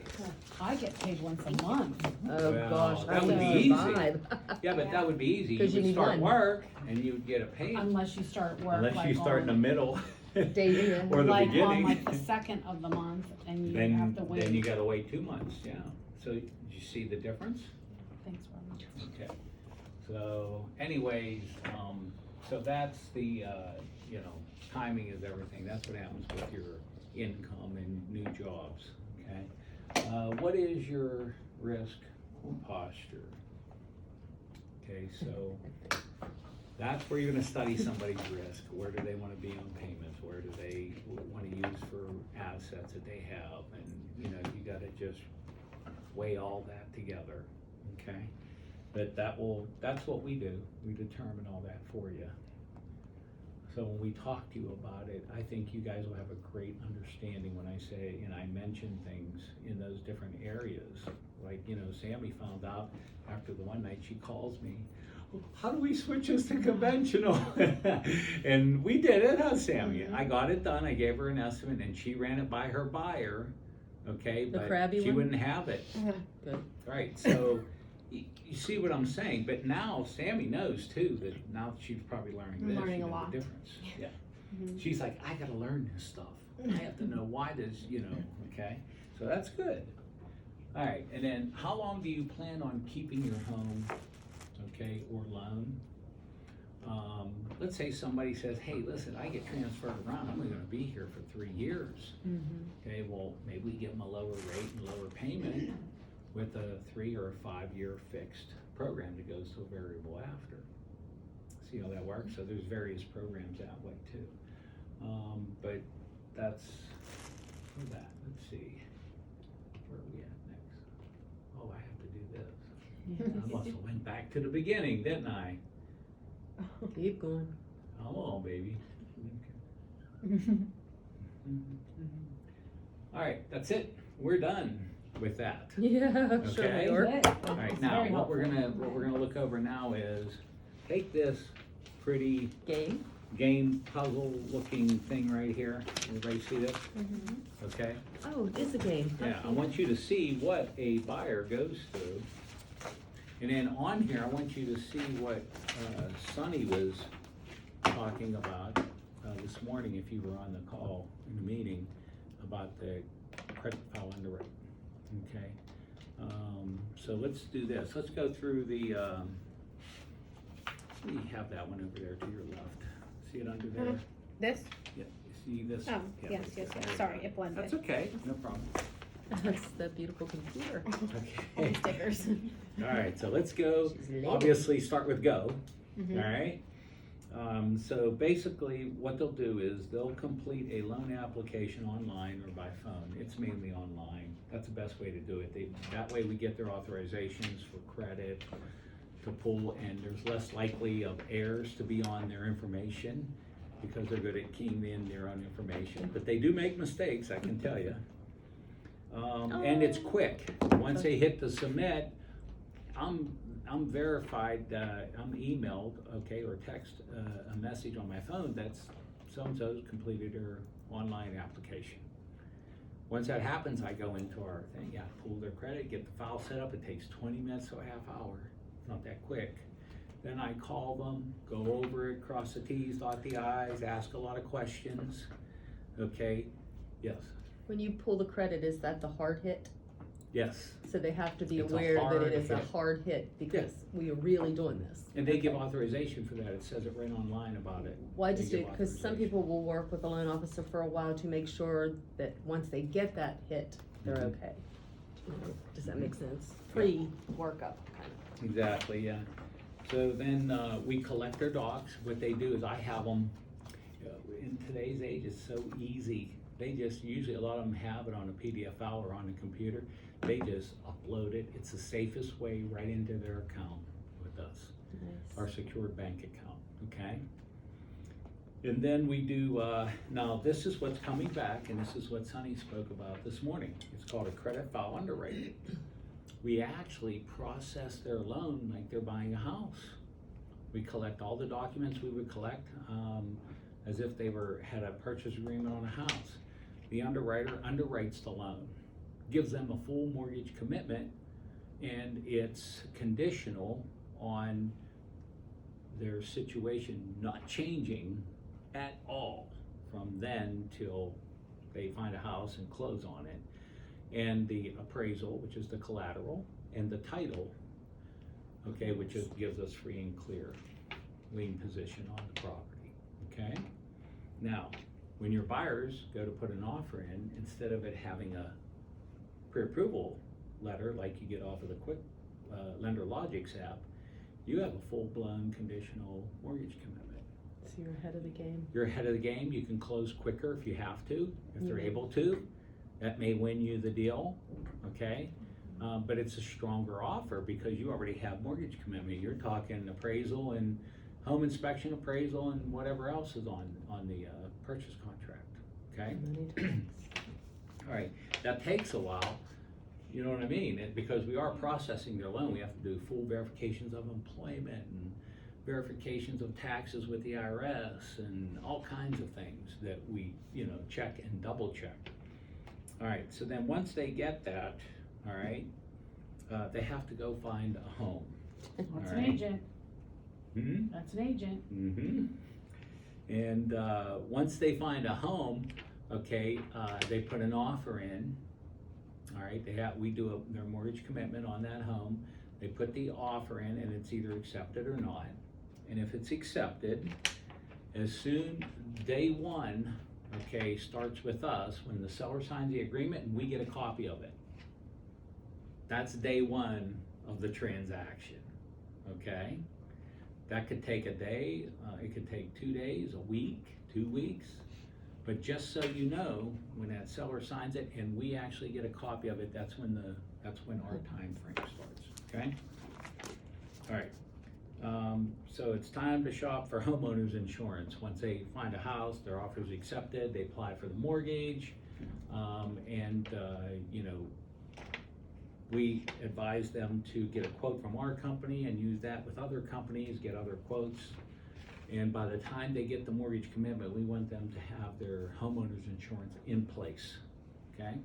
I get paid once a month. Oh, Well, gosh, that I would would be easy. survive. Yeah, but that would be easy. You 'Cause you would need start one. work and you would get a pay, Unless you start work unless like you start in the on, middle. Day, yeah. Or the like on beginning. like the second of the month and you have to wait. Then you gotta wait 2 months, yeah. So, did you see the difference? Thanks, Robin. Okay. So anyways, so that's the, you know, timing is everything. That's what happens with your income and new jobs, okay? What is your risk posture? Okay, so that's where you're gonna study somebody's risk. Where do they wanna be on payments? Where do they wanna use for assets that they have? And, you know, you gotta just weigh all that together, okay? But that's what we do. We determine all that for you. So when we talk to you about it, I think you guys will have a great understanding when I say, and I mention things in those different areas. Like, you know, Sammy found out after the one night she calls me, how do we switch this to conventional? And we did it, huh, Sammy? I got it done. I gave her an estimate and she ran it by her buyer, okay? The But crabby she one? wouldn't have it. Good. Right, so you see what I'm saying, but now Sammy knows too, that now she's probably learning I'm this, learning you a know, lot. the difference, yeah. Mhm. She's like, I gotta learn this stuff, I have to know why this, you know, okay, so that's good. All right, and then how long do you plan on keeping your home, okay, or loan? Let's say somebody says, hey, listen, I get transferred around, I'm only gonna be here for 3 years. Okay, well, maybe we give them a lower rate and lower payment with a 3 or a 5-year fixed program that goes to a variable after. See how that works? So there's various programs that way too. But that's for that. Let's see. Where are we at next? Oh, I have to do this. I must have went back to the beginning, didn't I? Keep going. Come on, baby. All right, that's it. We're done with that. Yeah, sure Okay. we are. All right, now what we're gonna look over now is take this pretty game puzzle looking thing right here. Everybody see this? Okay. Oh, it is a game. Yeah, I want you to see what a buyer goes through. And then on here, I want you to see what Sonny was talking about this morning, if you were on the call in the meeting, about the credit file underwriting, okay? So let's do this. Let's go through the, we have that one over there to your left. See it under there? This? Yeah, you see this? Oh, Yeah, yes, there yes, you yes. go. Sorry, it blended. That's okay, no problem. That's the beautiful computer. All the Okay. stickers. All right, so let's go, She's late. obviously start with go, Mhm. all right? So basically what they'll do is they'll complete a loan application online or by phone. It's mainly online. That's the best way to do it. That way we get their authorizations for credit to pull, and there's less likely of errors to be on their information because they're good at keying in their own information. But they do make mistakes, I can tell you. And it's quick. Once they hit the submit, I'm verified, I'm emailed, okay, or text a message on my phone that's so-and-so's completed her online application. Once that happens, I go into our thing, yeah, pull their credit, get the file set up. It takes 20 minutes to a half hour. It's not that quick. Then I call them, go over it, cross the T's, dot the I's, ask a lot of questions, okay? Yes, When you pull the credit, is that the hard hit? yes. So they have to be It's a aware that hard it is a hit. hard hit because we are really doing this. And they give authorization for that. It says it right online about it. Why They just do, give because some authorization. people will work with a loan officer for a while to make sure that once they get that hit, they're Mhm. okay. Does that make sense? Pre-workup kind of. Exactly, yeah. So then we collect their docs. What they do is I have them, in today's age, it's so easy. They just, usually a lot of them have it on a PDF file or on the computer. They just upload it. It's the safest way right into their account with us, Nice. our secured bank account, okay? And then we do, now this is what's coming back, and this is what Sonny spoke about this morning. It's called a credit file underwriting. we actually process their loan like they're buying a house. We collect all the documents we would collect, as if they had a purchase agreement on a house. The underwriter underwrites the loan, gives them a full mortgage commitment, and it's conditional on their situation not changing at all from then till they find a house and close on it. And the appraisal, which is the collateral, and the title, okay, which gives us free and clear lien position on the property, okay? Now, when your buyers go to put an offer in, instead of it having a pre-approval letter like you get off of the quick Lender Logics app, you have a full-blown conditional mortgage commitment. So you're ahead of the game. You're ahead of the game. You can close quicker if you have to, if they're Mhm. able to. That may win you the deal, okay? But it's a stronger offer because you already have mortgage commitment. You're talking appraisal and home inspection appraisal and whatever else is on the purchase contract, okay? Money talks. All right, that takes a while, you know what I mean? Because we are processing their loan, we have to do full verifications of employment and verifications of taxes with the IRS and all kinds of things that we, check and double check. All right, so then once they get that, all right, they have to go find a home. That's an Alright. agent, Hmm? that's an agent. Mm-hmm. And once they find a home, okay, they put an offer in. All right, we do their mortgage commitment on that home. They put the offer in, and it's either accepted or not. And if it's accepted, as soon day one, okay, starts with us when the seller signs the agreement and we get a copy of it. That's day one of the transaction. Okay. That could take a day, it could take 2 days, a week, 2 weeks. But just so you know, when that seller signs it and we actually get a copy of it, that's when our time frame starts, okay? All right, so it's time to shop for homeowners insurance. Once they find a house, their offer is accepted, they apply for the mortgage, we advise them to get a quote from our company and use that with other companies, get other quotes. And by the time they get the mortgage commitment, we want them to have their homeowner's insurance in place, okay?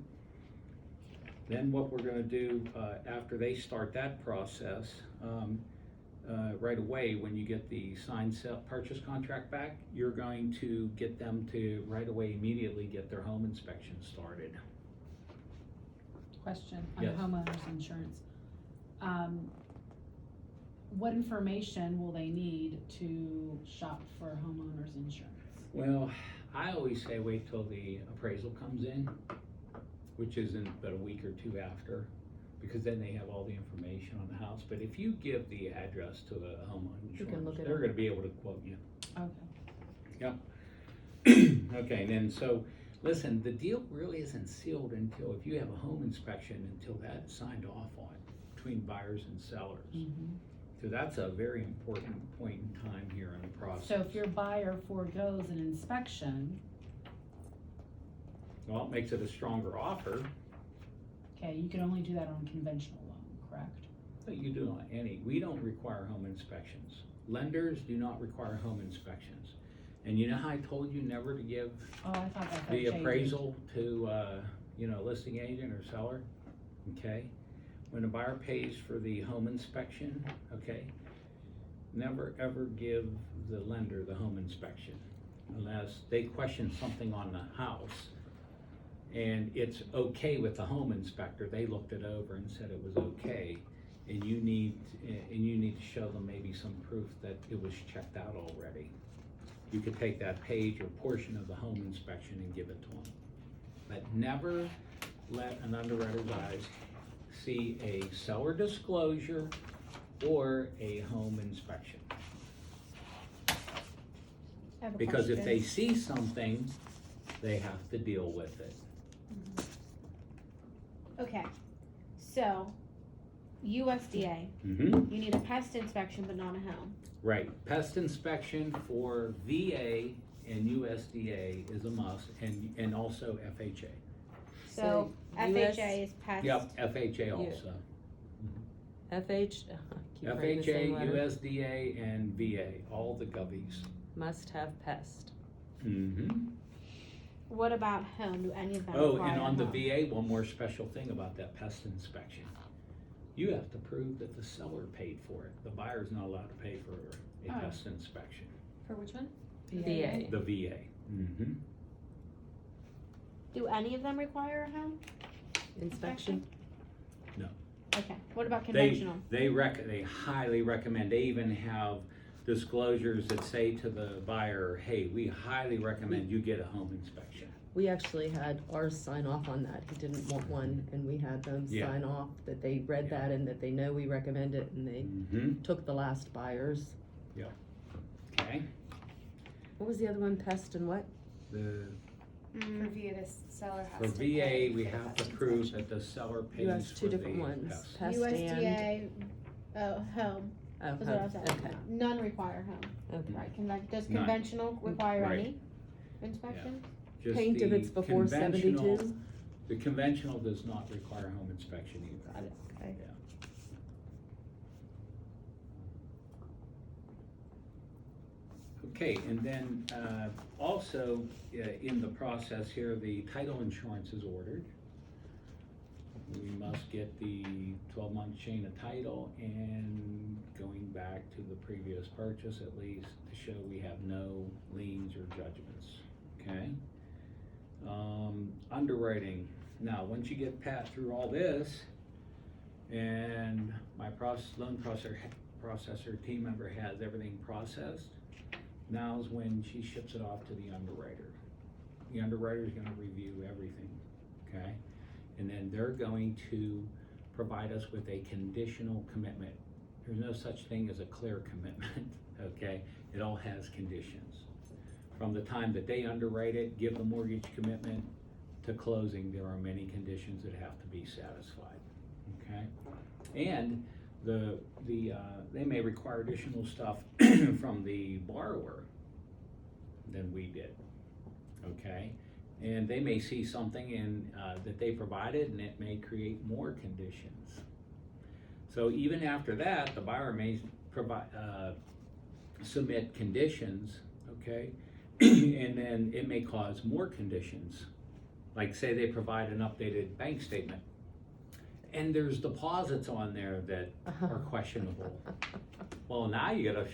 Then what we're gonna do, after they start that process, right away, when you get the signed purchase contract back, you're going to get them to right away immediately get their home inspection started. Question on Yes. homeowner's insurance. What information will they need to shop for homeowner's insurance? Well, I always say wait till the appraisal comes in, which isn't but a week or two after, because then they have all the information on the house. But if you give the address to a homeowner You can insurance, look it they're up. gonna be able to quote you. Okay. Okay, and then so, listen, the deal really isn't sealed until, if you have a home inspection, until that's signed off on between buyers and sellers. Mhm. So that's a very important point in time here in the process. So if your buyer forgoes an inspection, Well, it makes it a stronger offer. okay, you can only do that on a conventional loan, correct? But you do not we don't require home inspections. Lenders do not require home inspections. And you know how I told you never to give Oh, I thought that got the changed. appraisal to, listing agent or seller? Okay? When a buyer pays for the home inspection, okay, never ever give the lender the home inspection unless they question something on the house and it's okay with the home inspector. They looked it over and said it was okay, and you need to show them maybe some proof that it was checked out already. You could take that page or portion of the home inspection and give it to them. But never let an underwriter's eyes see a seller disclosure or a home inspection. I have a Because if they question. see something, they have to deal with it. Okay, so USDA, Mm-hmm. you need a pest inspection but not a home. Right, pest inspection for VA and USDA is a must, and also FHA. So US FHA is pest. Yep, FHA also. FH, keep writing the same FHA, letter. USDA, and VA, all the govies. Must have pest. Mm-hmm. What about home? Do any of them Oh, require and on the home? VA, one more special thing about that pest inspection. You have to prove that the seller paid for it. The buyer's not allowed to pay for a Oh. pest inspection. For which one? VA. The VA. Mm-hmm. Do any of them require a home Inspection? No. Okay. What about They, conventional? they highly recommend, they even have disclosures that say to the buyer, hey, we highly recommend you get a home inspection. We actually had ours sign off on that. He didn't want one, and we had them Yeah. sign off that they read Yeah. that and that they know we recommend it, and they Mm-hmm. took the last buyers. Okay. What was the other one? Pest and what? The, For Mm, VA, the seller for has to VA, pay we for the have to pest prove inspection. that the seller You pays have for two the different ones. pest. Pest and, USDA, home. oh, That's what I was saying. okay, None require home. okay. Right. Does None. conventional require Right. any inspection? Just Paint if the it's before conventional- 72? The conventional does not require home inspection either. Got it, okay. Okay, and then, also, in the process here, the title insurance is ordered. We must get the 12-month chain of title and going back to the previous purchase at least to show we have no liens or judgments, okay? Underwriting, now, once you get through all this, and my loan processor team member has everything processed, now's when she ships it off to the underwriter. The underwriter's gonna review everything, okay? And then they're going to provide us with a conditional commitment. There's no such thing as a clear commitment, okay? It all has conditions. From the time that they underwrite it, give the mortgage commitment, to closing, there are many conditions that have to be satisfied, okay? And they may require additional stuff from the borrower than we did, okay? And they may see something in, that they provided, and it may create more conditions. So even after that, the buyer may submit conditions, okay? And then it may cause more conditions. Like say they provide an updated bank statement, and there's deposits on there that are questionable. Well, now you got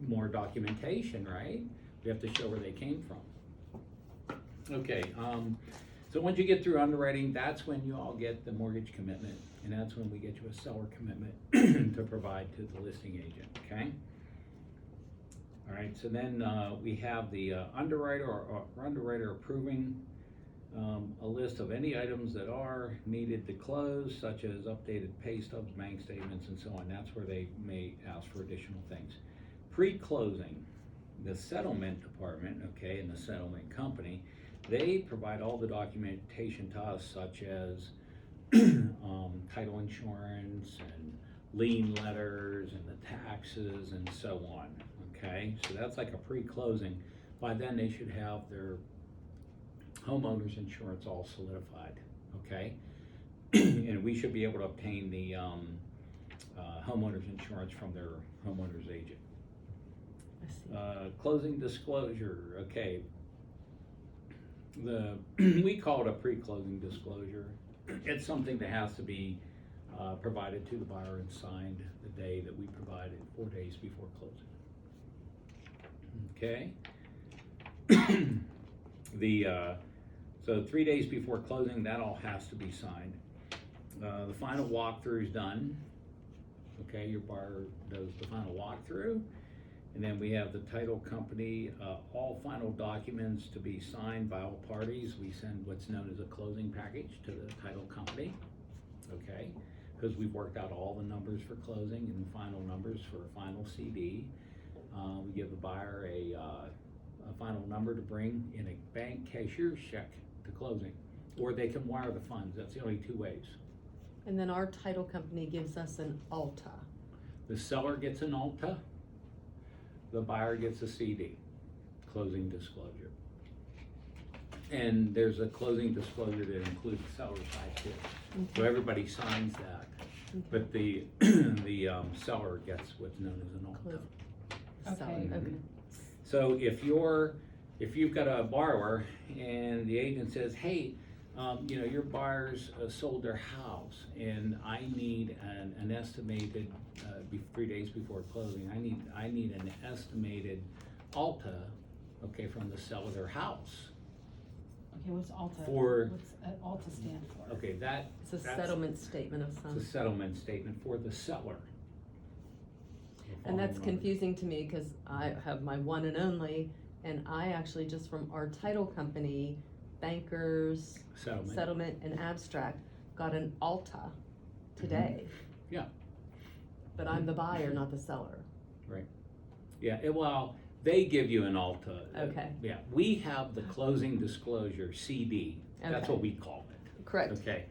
more documentation, right? We have to show where they came from. Okay, so once you get through underwriting, that's when you all get the mortgage commitment, and that's when we get you a seller commitment to provide to the listing agent, okay? All right, so then we have the underwriter or underwriter approving a list of any items that are needed to close, such as updated pay stubs, bank statements, and so on. That's where they may ask for additional things. Pre-closing, the settlement department, okay, and the settlement company, they provide all the documentation to us, such as title insurance and lien letters and the taxes and so on, okay? So that's like a pre-closing. By then, they should have their homeowner's insurance all solidified, okay? And we should be able to obtain the homeowner's insurance from their homeowner's agent. I see. Closing disclosure, okay. We call it a pre-closing disclosure. It's something that has to be provided to the buyer and signed the day that we provide it, 4 days before closing. Okay. So 3 days before closing, that all has to be signed. The final walkthrough is done. Okay, your buyer does the final walkthrough. And then we have the title company, all final documents to be signed by all parties. We send what's known as a closing package to the title company, okay? Because we've worked out all the numbers for closing and final numbers for a final CD. We give the buyer a final number to bring in a bank cashier's check to closing, or they can wire the funds. That's the only two ways. And then our title company gives us an ALTA. The seller gets an ALTA, the buyer gets a CD, closing disclosure. And there's a closing disclosure that includes the seller side too. So everybody signs that. but the, seller gets what's known as an Alta. Okay. Okay. So if you've got a borrower and the agent says, hey, your buyers sold their house and I need an estimated, 3 days before closing, I need an estimated Alta, okay, from the sale of their house. Okay, what's Alta? For- What's Alta stand for? Okay, It's a that's- settlement statement of It's some, a settlement statement for the seller. and that's Following on. confusing to me, cause I have my one and only, and I actually just from our title company, bankers, settlement and abstract, got an Alta today. Yeah. But I'm the buyer, not the seller. Yeah, well, they give you an Alta. Okay. Yeah, we have the closing disclosure, CD, that's Okay. what we call it, Correct. okay?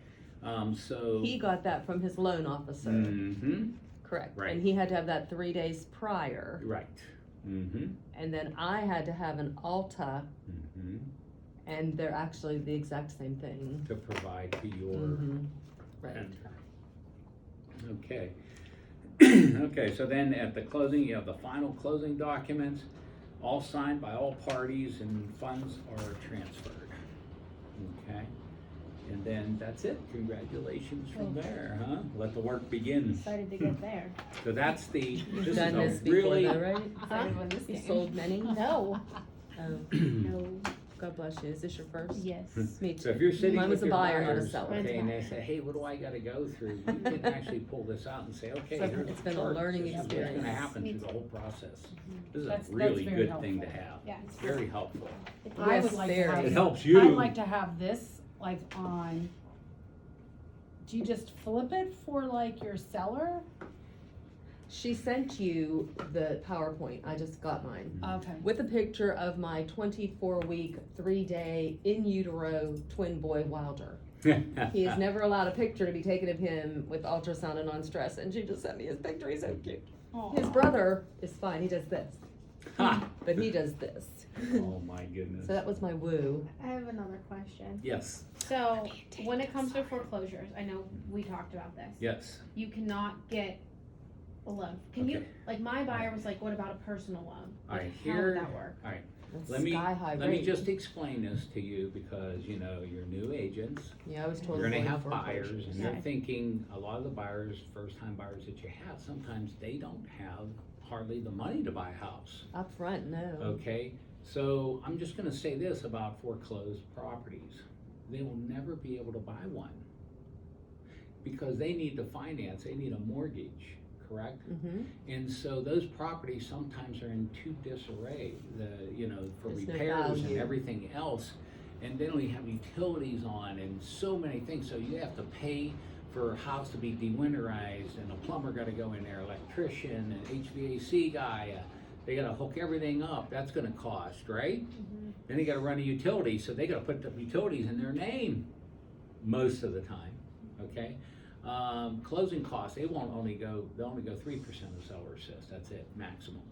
So. He got that from his loan officer, Mm-hmm, correct, Right. and he had to have that 3 days prior, right, mm-hmm, and then I had to have an Alta, mm-hmm, and they're actually the exact same thing. to provide to your. Mhm. Right. vendor. Okay. Okay, so then at the closing, you have the final closing documents, all signed by all parties and funds are transferred. Okay, and then that's it, congratulations from there, huh? Let the work begin. Excited to get there. So that's this You've is done a this before really, though, right? Excited when this You game. sold many? No, Oh, no, God bless you, is this your first? yes. Me so if too. you're sitting Mine with was a your buyer, not a buyers, seller. okay, and they say, hey, what do I gotta go through? You can actually pull this out and say, okay, So here's it's the been a chart. learning This is what's experience. gonna happen Me through too. the whole process. This is That's a really very good thing to helpful. have. Yeah. It's very helpful. I Yes, would like to very. have. It helps you. I'd like to have this like on, do you just flip it for like your seller? She sent you the PowerPoint, I just got mine, Okay. with a picture of my 24-week, 3-day in utero twin boy Wilder. He has never allowed a picture to be taken of him with ultrasound and on stress, and she just sent me his picture, he's so cute. His Aw. brother is fine, he does this, Ha! but he does this. Oh my goodness. So that was my woo. I have another question. Yes, So, when it comes to foreclosures, I know we talked about this. yes. You cannot get a loan. Can you, Okay. like my buyer was like, what about a personal loan? All right, Like, how here- would that work? That's Let me, sky high let me rate. just explain this to you because, you're new agents. Yeah, I was told. You're gonna avoid have foreclosures. buyers and they're Okay. thinking, a lot of the buyers, first time buyers that you have, sometimes they don't have hardly the money to buy a house. Up front, no. Okay, so I'm just gonna say this about foreclosed properties. They will never be able to buy one. Because they need to finance, they need a mortgage, correct? Mm-hmm. And so those properties sometimes are in too disarray, for There's no repairs and value. everything else. And then we have utilities on and so many things, so you have to pay for a house to be de-winterized and a plumber gotta go in there, electrician, an HVAC guy, they gotta hook everything up, that's gonna cost, right? Mhm. Then they gotta run a utility, so they gotta put the utilities in their name most of the time, okay? Closing costs, they'll only go 3% of seller assist, that's it, maximum.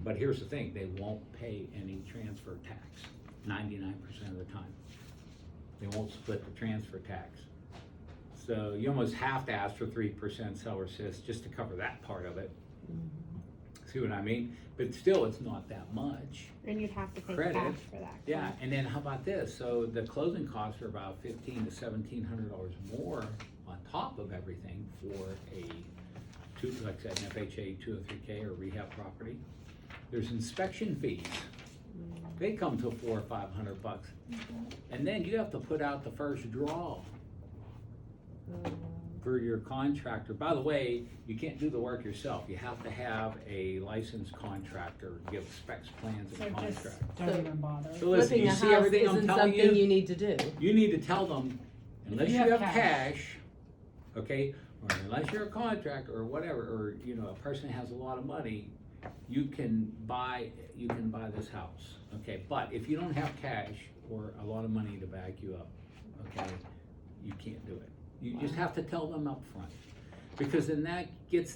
But here's the thing, they won't pay any transfer tax, 99% of the time. They won't split the transfer tax. So you almost have to ask for 3% seller assist just to cover that part of it. See what I mean? But still, it's not that much. And you'd have to pay Credit. cash for that. Yeah, and then how about this? So the closing costs are about $1,500 to $1,700 more on top of everything for like I said, an FHA 203K or rehab property. There's inspection fees. They come to $400 or $500, and then you have to put out the first draw for your contractor. By the way, you can't do the work yourself. You have to have a licensed contractor give specs, plans, So and just contract. don't even bother. So listen, Flipping you a see house everything I'm isn't telling something you? you need to do. You need to tell them, unless you have cash. cash, okay, or unless you're a contractor or whatever, or, a person has a lot of money, you can buy this house, okay? But if you don't have cash or a lot of money to back you up, okay, you can't do it. You just have to tell them up front, because then that keeps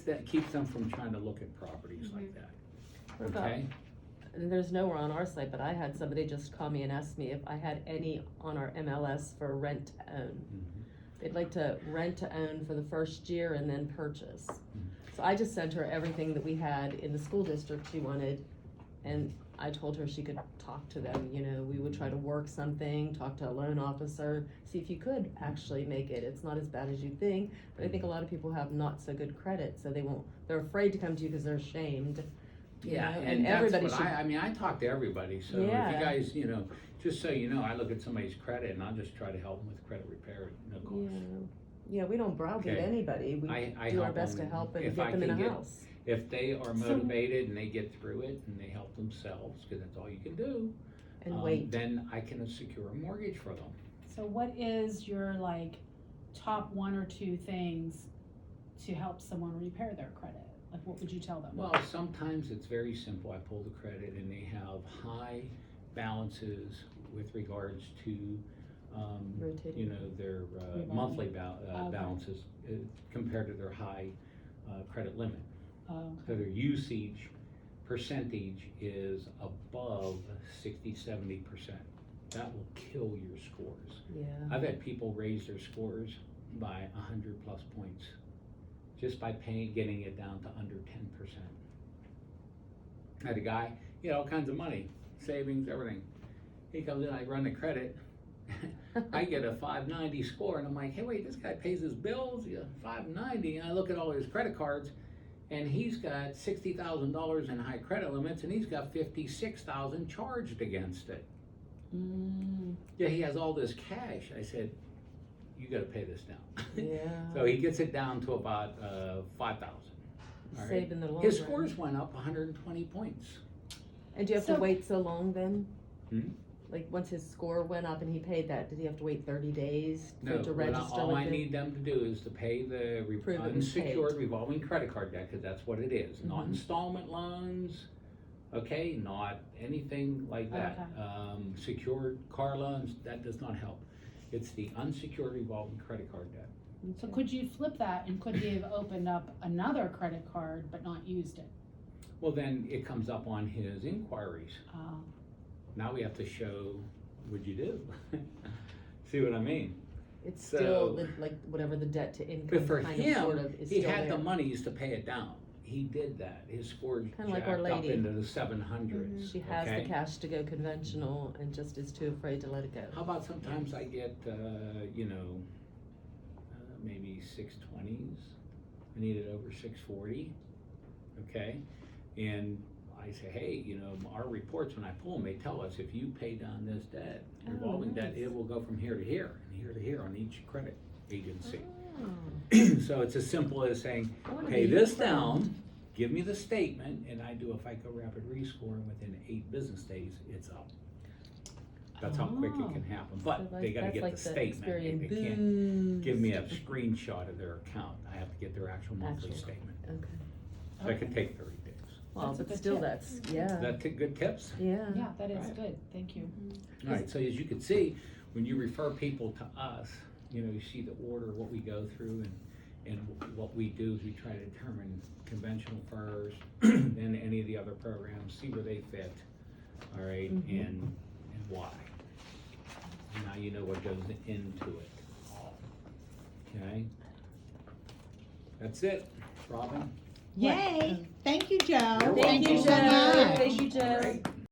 them from trying to look at properties like that, What about- okay? And there's nowhere on our site, but I had somebody just call me and ask me if I had any on our MLS for rent to own. Mhm. They'd like to rent to own for the first year and then purchase. So I just sent her everything that we had in the school district she wanted, and I told her she could talk to them, you know, we would try to work something, talk to a loan officer, see if you could actually make it. It's not as bad as you think, but I think a lot of people have not so good credit, so they're afraid to come to you because they're ashamed. You Yeah, know, and everybody that's what should. I mean, I talk to everybody, so if you Yeah. guys, you know, just so you know, I look at somebody's credit and I'll just try to help them with credit repair, no cost. Yeah, we don't browbeat Okay. anybody, we I do our help best to them help and if get I them in a can get- house. If they are So- motivated and they get through it and they help themselves, cause that's all you can do. And wait, Then I can secure a mortgage for them. So what is your like top 1 or 2 things to help someone repair their credit? Like what would you tell them? Well, sometimes it's very simple. I pull the credit and they have high balances with regards to, you rotating. know, their Revolving. monthly Okay. balances compared to their high credit limit. Oh, So their usage percentage is above 60-70%. That will kill your scores. Yeah, I've had people raise their scores by 100+ points just by getting it down to under 10%. I had a guy, he had all kinds of money, savings, everything. He comes in, I run the credit, I get a 590 score, and I'm like, hey, wait, this guy pays his bills, yeah, 590, and I look at all his credit cards, and he's got $60,000 in high credit limits, and he's got $56,000 charged against it. Yeah, he has all this cash. I said, you gotta pay this down. yeah. So he gets it down to about 5,000. All right. Save in the long His run. scores went up 120 points. And do you have So- to wait so long then? Hmm? Like, once his score went up and he paid that, did he have to wait 30 days for No, it to what register all with I the? need them to do is to pay the Prove it was paid. unsecured revolving credit card debt, because that's what it is. Not Mhm. installment loans, okay, not anything like that. Secured car loans, that does not help. It's the unsecured revolving credit card debt. so could you flip that and could he have opened up another credit card but not used it? Well, then it comes up on his inquiries. Now we have to show, what'd you do? See what I mean? It's So- still like whatever the debt to income But for kind of sort him, of is he still had there. the monies to pay it down. He did that. His score Kinda like jacked Our up Lady. into the 700s. She has okay? the cash to go conventional and just is too afraid to let it go. How about sometimes I get, you know, maybe 620s. I need it over 640, okay? And I say, hey, you know, our reports, when I pull them, they tell us if you pay down this debt, revolving debt, nice. it will go from here to here and here to here on each credit agency. Oh, So it's as simple as saying, I wanna pay be this your friend. down, give me the statement, and I do a FICO rapid rescore, and within 8 business days, it's up. That's how quick Oh. it can happen, So but like- they gotta that's get like the statement. Experian They can't boost. give me a screenshot of their account. I have to get their actual monthly Actual. statement. Okay. So it could take 30 days. Well, That's a but good still, tip. that's, yeah, Is that good tips? yeah. Yeah, that is Right. good, thank you. All right, so as you can see, when you refer people to us, you know, you see the order, what we go through, and what we do is we try to determine conventional first, then any of the other programs, see where they fit, all right, Mhm. and why. And now you know what goes into it. Okay? That's it, Robin. Yay, thank you, Joe. You're Thank you welcome. so much. Thank you, Joe. Great.